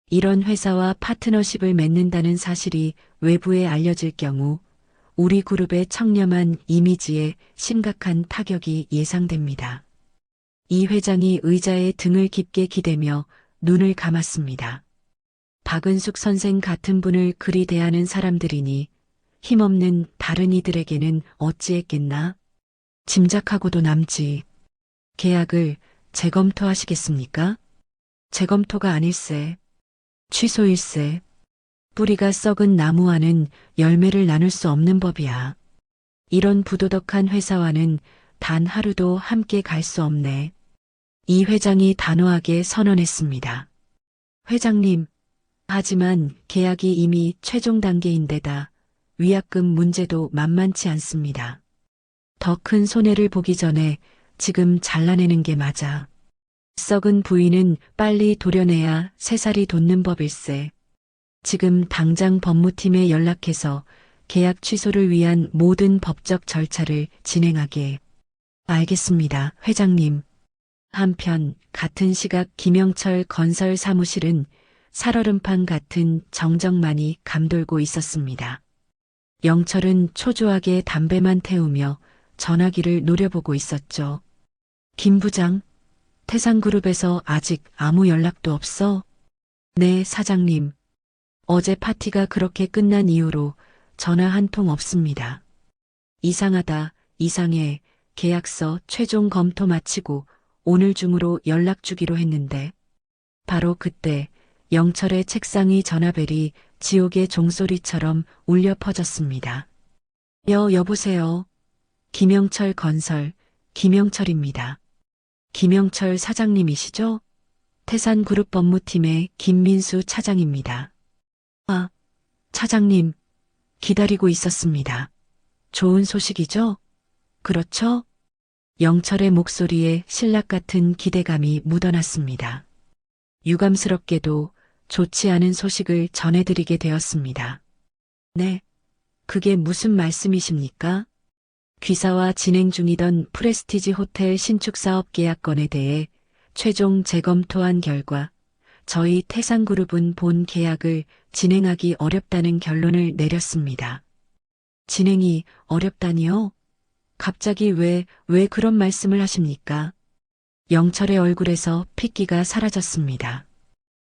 이런 회사와 파트너십을 맺는다는 사실이 외부에 알려질 경우 우리 그룹의 청렴한 이미지에 심각한 타격이 예상됩니다. 이 회장이 의자에 등을 깊게 기대며 눈을 감았습니다. 박은숙 선생 같은 분을 그리 대하는 사람들이니 힘없는 다른 이들에게는 어찌했겠나? 짐작하고도 남지. 계약을 재검토하시겠습니까? 재검토가 아닐세. 취소일세. 뿌리가 썩은 나무와는 열매를 나눌 수 없는 법이야. 이런 부도덕한 회사와는 단 하루도 함께 갈 수 없네. 이 회장이 단호하게 선언했습니다. 회장님, 하지만 계약이 이미 최종 단계인데다 위약금 문제도 만만치 않습니다. 더 큰 손해를 보기 전에 지금 잘라내는 게 맞아. 썩은 부인은 빨리 도려내야 새살이 돋는 법일세. 지금 당장 법무팀에 연락해서 계약 취소를 위한 모든 법적 절차를 진행하게. 알겠습니다, 회장님. 한편 같은 시각 김영철 건설 사무실은 살얼음판 같은 정적만이 감돌고 있었습니다. 영철은 초조하게 담배만 태우며 전화기를 노려보고 있었죠. 김 부장, 태산그룹에서 아직 아무 연락도 없어? 네, 사장님. 어제 파티가 그렇게 끝난 이후로 전화 한 통 없습니다. 이상하다, 이상해. 계약서 최종 검토 마치고 오늘 중으로 연락 주기로 했는데. 바로 그때 영철의 책상의 전화벨이 지옥의 종소리처럼 울려 퍼졌습니다. 여보세요. 김영철 건설, 김영철입니다. 김영철 사장님이시죠? 태산그룹 법무팀의 김민수 차장입니다. 아, 차장님, 기다리고 있었습니다. 좋은 소식이죠? 그렇죠? 영철의 목소리에 신락 같은 기대감이 묻어났습니다. 유감스럽게도 좋지 않은 소식을 전해드리게 되었습니다. 네, 그게 무슨 말씀이십니까? 귀사와 진행 중이던 프레스티지 호텔 신축 사업 계약건에 대해 최종 재검토한 결과 저희 태산그룹은 본 계약을 진행하기 어렵다는 결론을 내렸습니다. 진행이 어렵다니요? 갑자기 왜 그런 말씀을 하십니까? 영철의 얼굴에서 핏기가 사라졌습니다.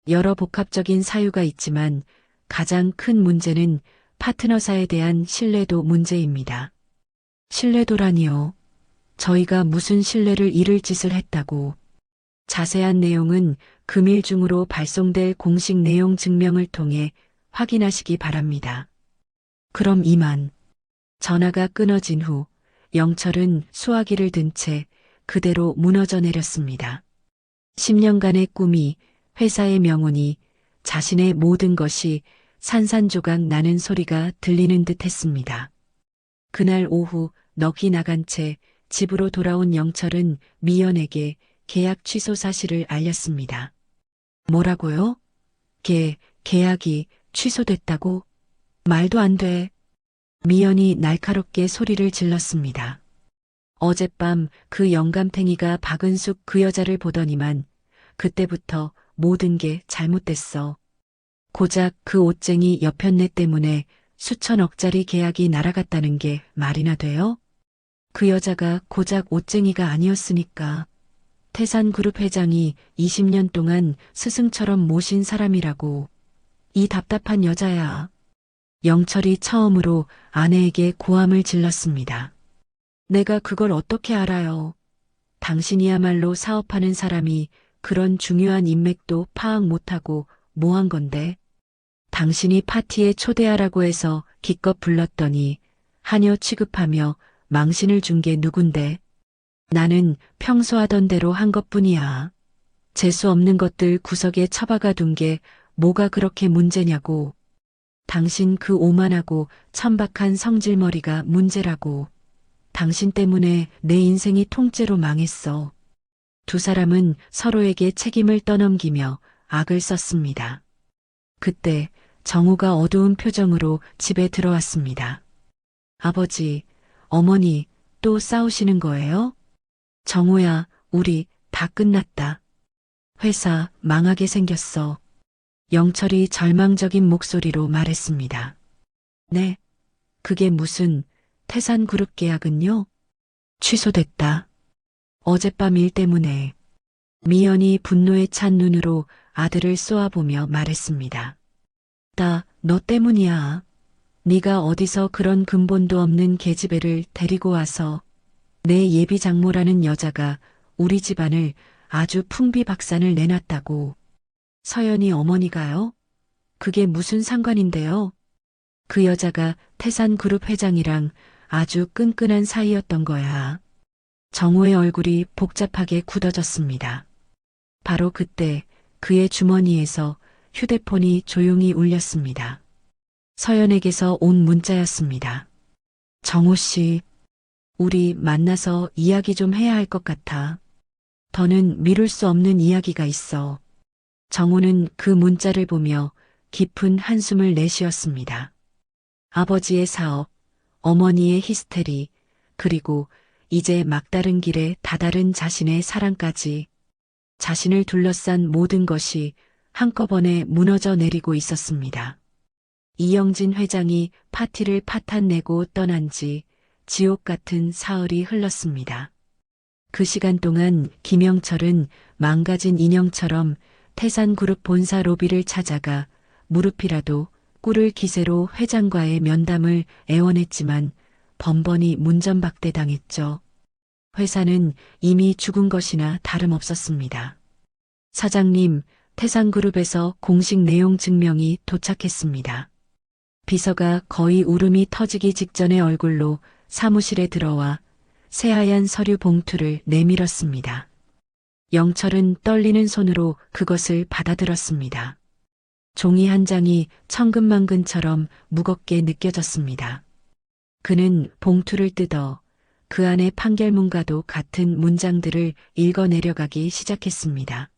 여러 복합적인 사유가 있지만 가장 큰 문제는 파트너사에 대한 신뢰도 문제입니다. 신뢰도라니요. 저희가 무슨 신뢰를 잃을 짓을 했다고. 자세한 내용은 금일 중으로 발송될 공식 내용 증명을 통해 확인하시기 바랍니다. 그럼 이만. 전화가 끊어진 후 영철은 수화기를 든 채 그대로 무너져 내렸습니다. 10년간의 꿈이, 회사의 명운이, 자신의 모든 것이 산산조각 나는 소리가 들리는 듯 했습니다. 그날 오후 넋이 나간 채 집으로 돌아온 영철은 미연에게 계약 취소 사실을 알렸습니다. 뭐라고요? 계약이 취소됐다고? 말도 안 돼. 미연이 날카롭게 소리를 질렀습니다. 어젯밤 그 영감탱이가 박은숙 그 여자를 보더니만 그때부터 모든 게 잘못됐어. 고작 그 옷쟁이 여편네 때문에 수천억짜리 계약이 날아갔다는 게 말이나 돼요? 그 여자가 고작 옷쟁이가 아니었으니까. 태산그룹 회장이 20년 동안 스승처럼 모신 사람이라고. 이 답답한 여자야. 영철이 처음으로 아내에게 고함을 질렀습니다. 내가 그걸 어떻게 알아요? 당신이야말로 사업하는 사람이 그런 중요한 인맥도 파악 못하고 뭐 한 건데? 당신이 파티에 초대하라고 해서 기껏 불렀더니 하녀 취급하며 망신을 준 게 누군데? 나는 평소 하던 대로 한 것뿐이야. 재수 없는 것들 구석에 처박아 둔 게 뭐가 그렇게 문제냐고. 당신 그 오만하고 천박한 성질머리가 문제라고. 당신 때문에 내 인생이 통째로 망했어. 두 사람은 서로에게 책임을 떠넘기며 악을 썼습니다. 그때 정우가 어두운 표정으로 집에 들어왔습니다. 아버지, 어머니, 또 싸우시는 거예요? 정우야, 우리 다 끝났다. 회사 망하게 생겼어. 영철이 절망적인 목소리로 말했습니다. 네, 그게 무슨 태산그룹 계약은요? 취소됐다. 어젯밤 일 때문에. 미연이 분노에 찬 눈으로 아들을 쏘아보며 말했습니다. 너 때문이야. 네가 어디서 그런 근본도 없는 계집애를 데리고 와서 내 예비 장모라는 여자가 우리 집안을 아주 풍비박산을 내놨다고. 서연이 어머니가요? 그게 무슨 상관인데요? 그 여자가 태산그룹 회장이랑 아주 끈끈한 사이였던 거야. 정우의 얼굴이 복잡하게 굳어졌습니다. 바로 그때 그의 주머니에서 휴대폰이 조용히 울렸습니다. 서연에게서 온 문자였습니다. 정우 씨, 우리 만나서 이야기 좀 해야 할 것 같아. 더는 미룰 수 없는 이야기가 있어. 정우는 그 문자를 보며 깊은 한숨을 내쉬었습니다. 아버지의 사업, 어머니의 히스테리, 그리고 이제 막다른 길에 다다른 자신의 사랑까지. 자신을 둘러싼 모든 것이 한꺼번에 무너져 내리고 있었습니다. 이영진 회장이 파티를 파탄내고 떠난 지 지옥 같은 사흘이 흘렀습니다. 그 시간 동안 김영철은 망가진 인형처럼 태산그룹 본사 로비를 찾아가 무릎이라도 꿇을 기세로 회장과의 면담을 애원했지만 번번이 문전박대당했죠. 회사는 이미 죽은 것이나 다름없었습니다. 사장님, 태산그룹에서 공식 내용 증명이 도착했습니다. 비서가 거의 울음이 터지기 직전의 얼굴로 사무실에 들어와 새하얀 서류 봉투를 내밀었습니다. 영철은 떨리는 손으로 그것을 받아들었습니다. 종이 한 장이 천근만근처럼 무겁게 느껴졌습니다. 그는 봉투를 뜯어 그 안의 판결문과도 같은 문장들을 읽어내려가기 시작했습니다.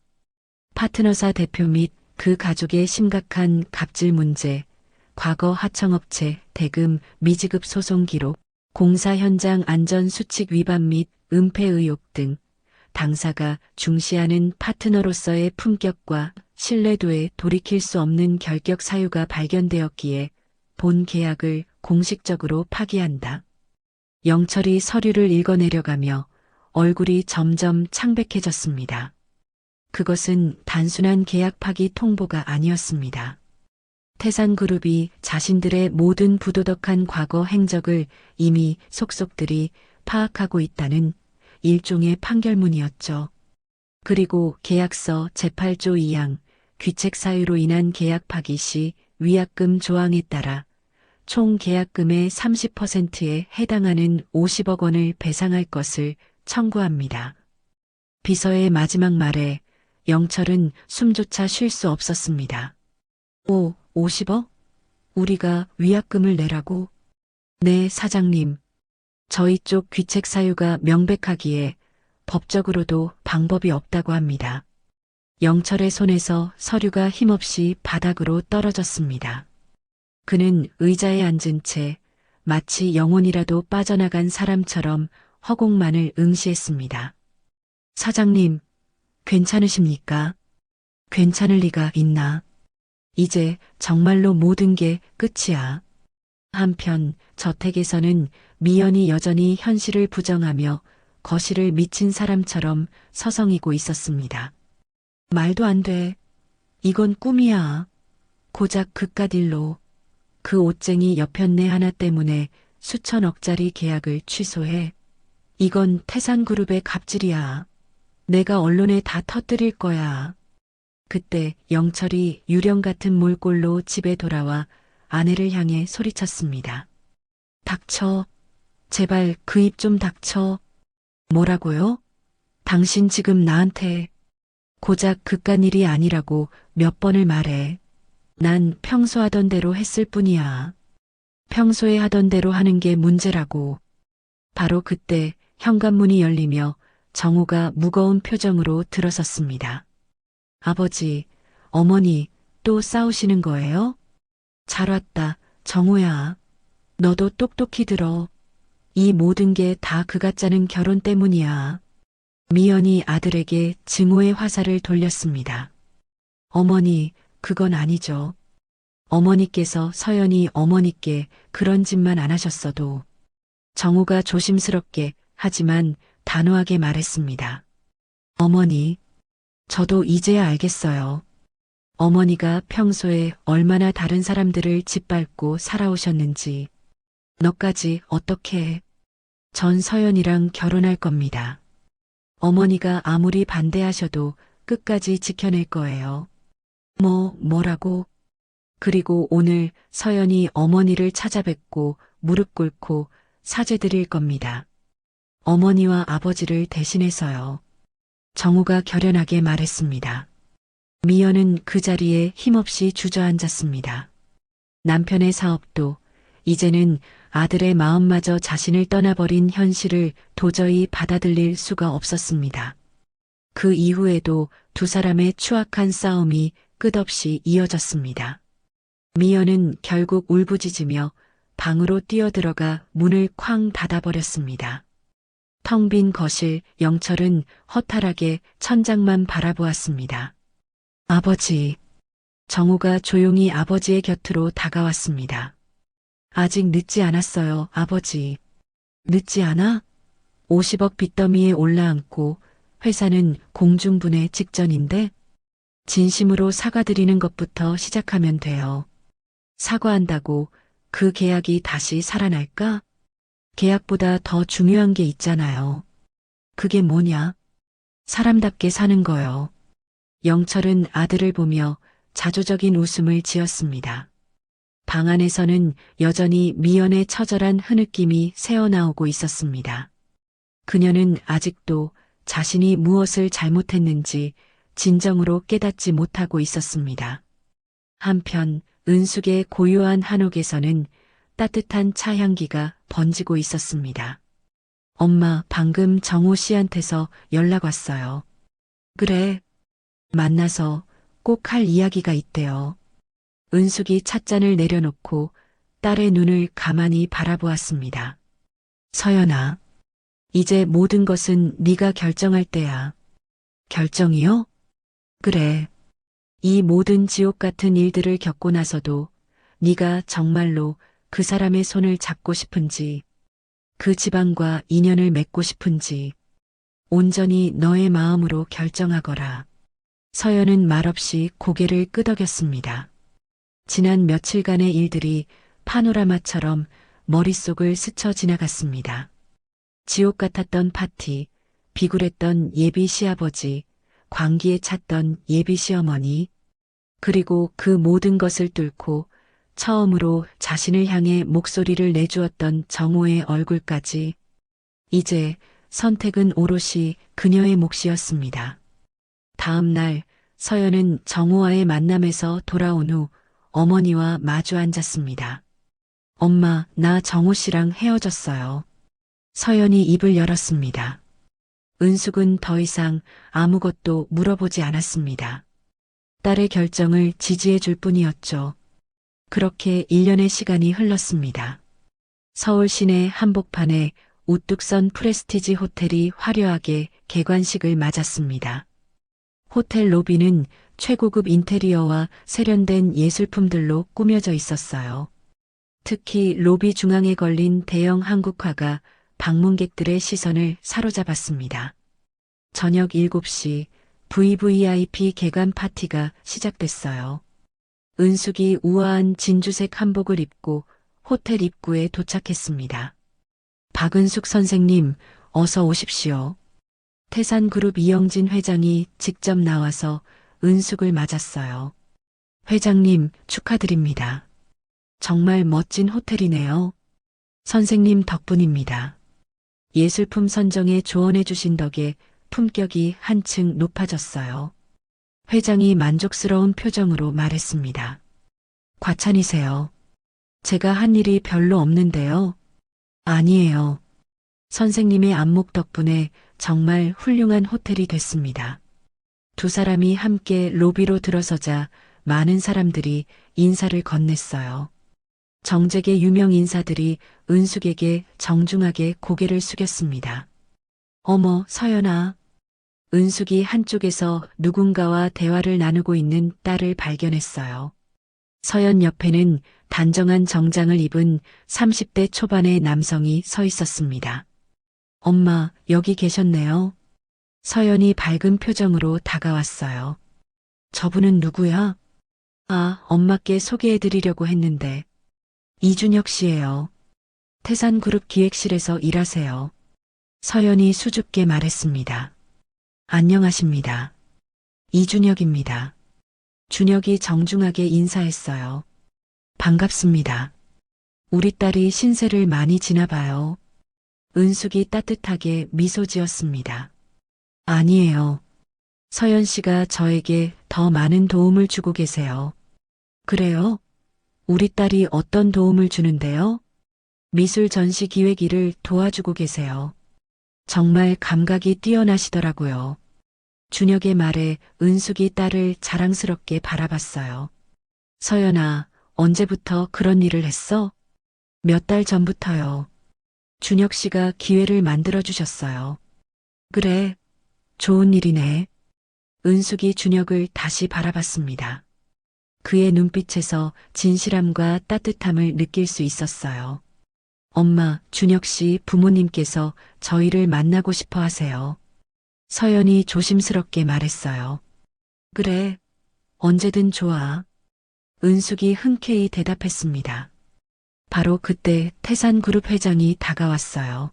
파트너사 대표 및 그 가족의 심각한 갑질 문제, 과거 하청업체 대금 미지급 소송 기록, 공사 현장 안전 수칙 위반 및 은폐 의혹 등 당사가 중시하는 파트너로서의 품격과 신뢰도에 돌이킬 수 없는 결격 사유가 발견되었기에 본 계약을 공식적으로 파기한다. 영철이 서류를 읽어내려가며 얼굴이 점점 창백해졌습니다. 그것은 단순한 계약 파기 통보가 아니었습니다. 태산그룹이 자신들의 모든 부도덕한 과거 행적을 이미 속속들이 파악하고 있다는 일종의 판결문이었죠. 그리고 계약서 제8조 2항 귀책 사유로 인한 계약 파기 시 위약금 조항에 따라 총 계약금의 30%에 해당하는 50억 원을 배상할 것을 청구합니다. 비서의 마지막 말에 영철은 숨조차 쉴 수 없었습니다. 50억? 우리가 위약금을 내라고? 네, 사장님. 저희 쪽 귀책 사유가 명백하기에 법적으로도 방법이 없다고 합니다. 영철의 손에서 서류가 힘없이 바닥으로 떨어졌습니다. 그는 의자에 앉은 채 마치 영혼이라도 빠져나간 사람처럼 허공만을 응시했습니다. 사장님, 괜찮으십니까? 괜찮을 리가 있나? 이제 정말로 모든 게 끝이야. 한편 저택에서는 미연이 여전히 현실을 부정하며 거실을 미친 사람처럼 서성이고 있었습니다. 말도 안 돼. 이건 꿈이야. 고작 그깟 일로 그 옷쟁이 여편네 하나 때문에 수천억짜리 계약을 취소해. 이건 태산그룹의 갑질이야. 내가 언론에 다 터뜨릴 거야. 그때 영철이 유령 같은 몰골로 집에 돌아와 아내를 향해 소리쳤습니다. 닥쳐. 제발 그 입 좀 닥쳐. 뭐라고요? 당신 지금 나한테 고작 그깟 일이 아니라고 몇 번을 말해. 난 평소 하던 대로 했을 뿐이야. 평소에 하던 대로 하는 게 문제라고. 바로 그때 현관문이 열리며 정우가 무거운 표정으로 들어섰습니다. 아버지, 어머니, 또 싸우시는 거예요? 잘 왔다, 정우야. 너도 똑똑히 들어. 이 모든 게 다 그가 짜는 결혼 때문이야. 미연이 아들에게 증오의 화살을 돌렸습니다. 어머니, 그건 아니죠. 어머니께서 서연이 어머니께 그런 짓만 안 하셨어도. 정우가 조심스럽게 하지만 단호하게 말했습니다. 어머니, 저도 이제야 알겠어요. 어머니가 평소에 얼마나 다른 사람들을 짓밟고 살아오셨는지. 너까지 어떻게 해? 전 서연이랑 결혼할 겁니다. 어머니가 아무리 반대하셔도 끝까지 지켜낼 거예요. 뭐라고? 그리고 오늘 서연이 어머니를 찾아뵙고 무릎 꿇고 사죄드릴 겁니다. 어머니와 아버지를 대신해서요. 정우가 결연하게 말했습니다. 미연은 그 자리에 힘없이 주저앉았습니다. 남편의 사업도 이제는 아들의 마음마저 자신을 떠나버린 현실을 도저히 받아들일 수가 없었습니다. 그 이후에도 두 사람의 추악한 싸움이 끝없이 이어졌습니다. 미연은 결국 울부짖으며 방으로 뛰어들어가 문을 쾅 닫아버렸습니다. 텅 빈 거실, 영철은 허탈하게 천장만 바라보았습니다. 아버지. 정우가 조용히 아버지의 곁으로 다가왔습니다. 아직 늦지 않았어요, 아버지. 늦지 않아? 50억 빚더미에 올라앉고 회사는 공중분해 직전인데 진심으로 사과드리는 것부터 시작하면 돼요. 사과한다고 그 계약이 다시 살아날까? 계약보다 더 중요한 게 있잖아요. 그게 뭐냐? 사람답게 사는 거요. 영철은 아들을 보며 자조적인 웃음을 지었습니다. 방 안에서는 여전히 미연의 처절한 흐느낌이 새어나오고 있었습니다. 그녀는 아직도 자신이 무엇을 잘못했는지 진정으로 깨닫지 못하고 있었습니다. 한편 은숙의 고요한 한옥에서는 따뜻한 차 향기가 번지고 있었습니다. 엄마, 방금 정우 씨한테서 연락 왔어요. 그래. 만나서 꼭 할 이야기가 있대요. 은숙이 찻잔을 내려놓고 딸의 눈을 가만히 바라보았습니다. 서연아, 이제 모든 것은 네가 결정할 때야. 결정이요? 그래. 이 모든 지옥 같은 일들을 겪고 나서도 네가 정말로 그 사람의 손을 잡고 싶은지, 그 집안과 인연을 맺고 싶은지 온전히 너의 마음으로 결정하거라. 서연은 말없이 고개를 끄덕였습니다. 지난 며칠간의 일들이 파노라마처럼 머릿속을 스쳐 지나갔습니다. 지옥 같았던 파티, 비굴했던 예비 시아버지, 광기에 찼던 예비 시어머니, 그리고 그 모든 것을 뚫고 처음으로 자신을 향해 목소리를 내주었던 정호의 얼굴까지. 이제 선택은 오롯이 그녀의 몫이었습니다. 다음 날 서연은 정호와의 만남에서 돌아온 후 어머니와 마주 앉았습니다. 엄마, 나 정호 씨랑 헤어졌어요. 서연이 입을 열었습니다. 은숙은 더 이상 아무것도 물어보지 않았습니다. 딸의 결정을 지지해 줄 뿐이었죠. 그렇게 1년의 시간이 흘렀습니다. 서울 시내 한복판에 우뚝 선 프레스티지 호텔이 화려하게 개관식을 맞았습니다. 호텔 로비는 최고급 인테리어와 세련된 예술품들로 꾸며져 있었어요. 특히 로비 중앙에 걸린 대형 한국화가 방문객들의 시선을 사로잡았습니다. 저녁 7시 VVIP 개관 파티가 시작됐어요. 은숙이 우아한 진주색 한복을 입고 호텔 입구에 도착했습니다. 박은숙 선생님, 어서 오십시오. 태산그룹 이영진 회장이 직접 나와서 은숙을 맞았어요. 회장님, 축하드립니다. 정말 멋진 호텔이네요. 선생님 덕분입니다. 예술품 선정에 조언해 주신 덕에 품격이 한층 높아졌어요. 회장이 만족스러운 표정으로 말했습니다. 과찬이세요. 제가 한 일이 별로 없는데요. 아니에요. 선생님의 안목 덕분에 정말 훌륭한 호텔이 됐습니다. 두 사람이 함께 로비로 들어서자 많은 사람들이 인사를 건넸어요. 정재계 유명 인사들이 은숙에게 정중하게 고개를 숙였습니다. 어머, 서연아. 은숙이 한쪽에서 누군가와 대화를 나누고 있는 딸을 발견했어요. 서연 옆에는 단정한 정장을 입은 30대 초반의 남성이 서 있었습니다. 엄마, 여기 계셨네요. 서연이 밝은 표정으로 다가왔어요. 저분은 누구야? 아, 엄마께 소개해드리려고 했는데. 이준혁 씨예요. 태산그룹 기획실에서 일하세요. 서연이 수줍게 말했습니다. 안녕하십니다. 이준혁입니다. 준혁이 정중하게 인사했어요. 반갑습니다. 우리 딸이 신세를 많이 지나 봐요. 은숙이 따뜻하게 미소 지었습니다. 아니에요. 서연 씨가 저에게 더 많은 도움을 주고 계세요. 그래요? 우리 딸이 어떤 도움을 주는데요? 미술 전시 기획 일을 도와주고 계세요. 정말 감각이 뛰어나시더라고요. 준혁의 말에 은숙이 딸을 자랑스럽게 바라봤어요. 서연아, 언제부터 그런 일을 했어? 몇 달 전부터요. 준혁 씨가 기회를 만들어 주셨어요. 그래, 좋은 일이네. 은숙이 준혁을 다시 바라봤습니다. 그의 눈빛에서 진실함과 따뜻함을 느낄 수 있었어요. 엄마, 준혁 씨 부모님께서 저희를 만나고 싶어 하세요. 서연이 조심스럽게 말했어요. 그래, 언제든 좋아. 은숙이 흔쾌히 대답했습니다. 바로 그때 태산그룹 회장이 다가왔어요.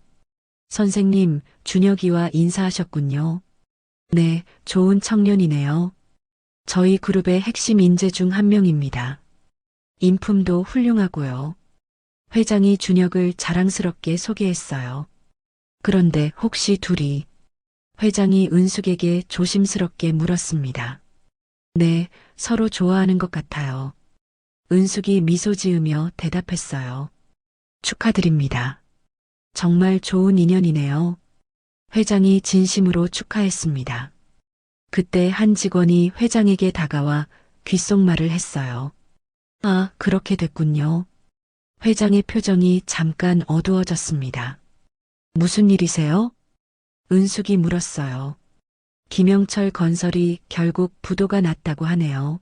선생님, 준혁이와 인사하셨군요. 네, 좋은 청년이네요. 저희 그룹의 핵심 인재 중 한 명입니다. 인품도 훌륭하고요. 회장이 준혁을 자랑스럽게 소개했어요. 그런데 혹시 둘이 회장이 은숙에게 조심스럽게 물었습니다. 네, 서로 좋아하는 것 같아요. 은숙이 미소 지으며 대답했어요. 축하드립니다. 정말 좋은 인연이네요. 회장이 진심으로 축하했습니다. 그때 한 직원이 회장에게 다가와 귓속말을 했어요. 아, 그렇게 됐군요. 회장의 표정이 잠깐 어두워졌습니다. 무슨 일이세요? 은숙이 물었어요. 김영철 건설이 결국 부도가 났다고 하네요.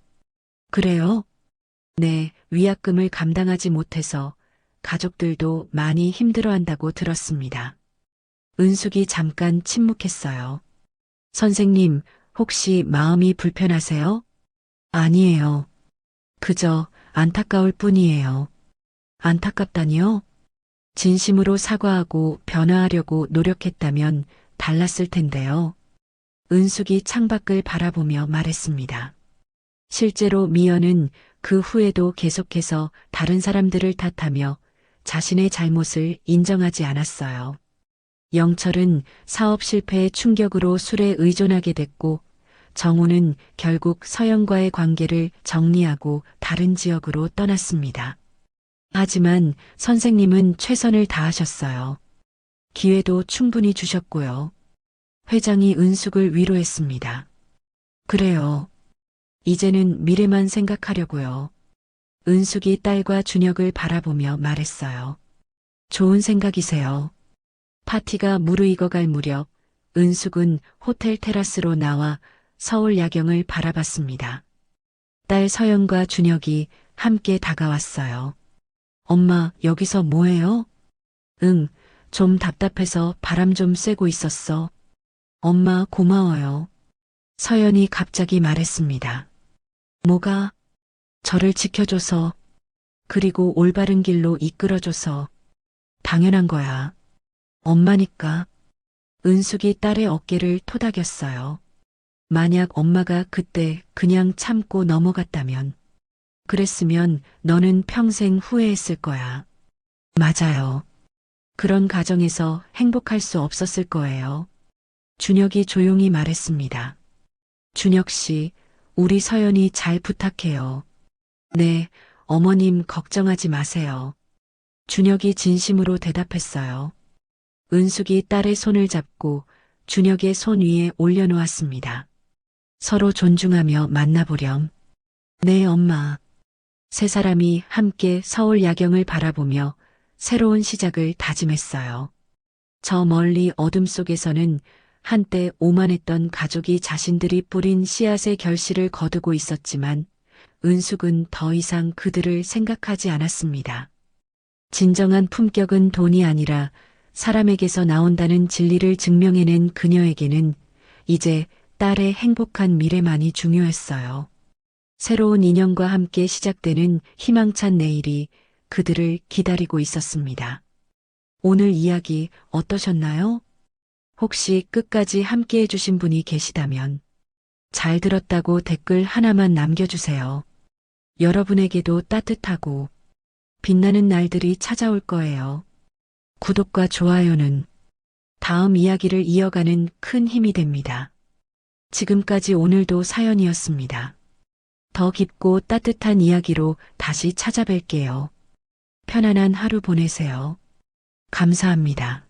그래요? 네, 위약금을 감당하지 못해서 가족들도 많이 힘들어한다고 들었습니다. 은숙이 잠깐 침묵했어요. 선생님, 혹시 마음이 불편하세요? 아니에요. 그저 안타까울 뿐이에요. 안타깝다니요? 진심으로 사과하고 변화하려고 노력했다면 달랐을 텐데요. 은숙이 창밖을 바라보며 말했습니다. 실제로 미연은 그 후에도 계속해서 다른 사람들을 탓하며 자신의 잘못을 인정하지 않았어요. 영철은 사업 실패의 충격으로 술에 의존하게 됐고 정우는 결국 서연과의 관계를 정리하고 다른 지역으로 떠났습니다. 하지만 선생님은 최선을 다하셨어요. 기회도 충분히 주셨고요. 회장이 은숙을 위로했습니다. 그래요. 이제는 미래만 생각하려고요. 은숙이 딸과 준혁을 바라보며 말했어요. 좋은 생각이세요. 파티가 무르익어갈 무렵 은숙은 호텔 테라스로 나와 서울 야경을 바라봤습니다. 딸 서연과 준혁이 함께 다가왔어요. 엄마, 여기서 뭐해요? 응, 좀 답답해서 바람 좀 쐬고 있었어. 엄마, 고마워요. 서연이 갑자기 말했습니다. 뭐가? 저를 지켜줘서, 그리고 올바른 길로 이끌어줘서. 당연한 거야. 엄마니까. 은숙이 딸의 어깨를 토닥였어요. 만약 엄마가 그때 그냥 참고 넘어갔다면, 그랬으면 너는 평생 후회했을 거야. 맞아요. 그런 가정에서 행복할 수 없었을 거예요. 준혁이 조용히 말했습니다. 준혁 씨, 우리 서연이 잘 부탁해요. 네, 어머님 걱정하지 마세요. 준혁이 진심으로 대답했어요. 은숙이 딸의 손을 잡고 준혁의 손 위에 올려놓았습니다. 서로 존중하며 만나보렴. 네, 엄마. 세 사람이 함께 서울 야경을 바라보며 새로운 시작을 다짐했어요. 저 멀리 어둠 속에서는 한때 오만했던 가족이 자신들이 뿌린 씨앗의 결실을 거두고 있었지만 은숙은 더 이상 그들을 생각하지 않았습니다. 진정한 품격은 돈이 아니라 사람에게서 나온다는 진리를 증명해낸 그녀에게는 이제 딸의 행복한 미래만이 중요했어요. 새로운 인연과 함께 시작되는 희망찬 내일이 그들을 기다리고 있었습니다. 오늘 이야기 어떠셨나요? 혹시 끝까지 함께 해주신 분이 계시다면 잘 들었다고 댓글 하나만 남겨주세요. 여러분에게도 따뜻하고 빛나는 날들이 찾아올 거예요. 구독과 좋아요는 다음 이야기를 이어가는 큰 힘이 됩니다. 지금까지 오늘도 사연이었습니다. 더 깊고 따뜻한 이야기로 다시 찾아뵐게요. 편안한 하루 보내세요. 감사합니다.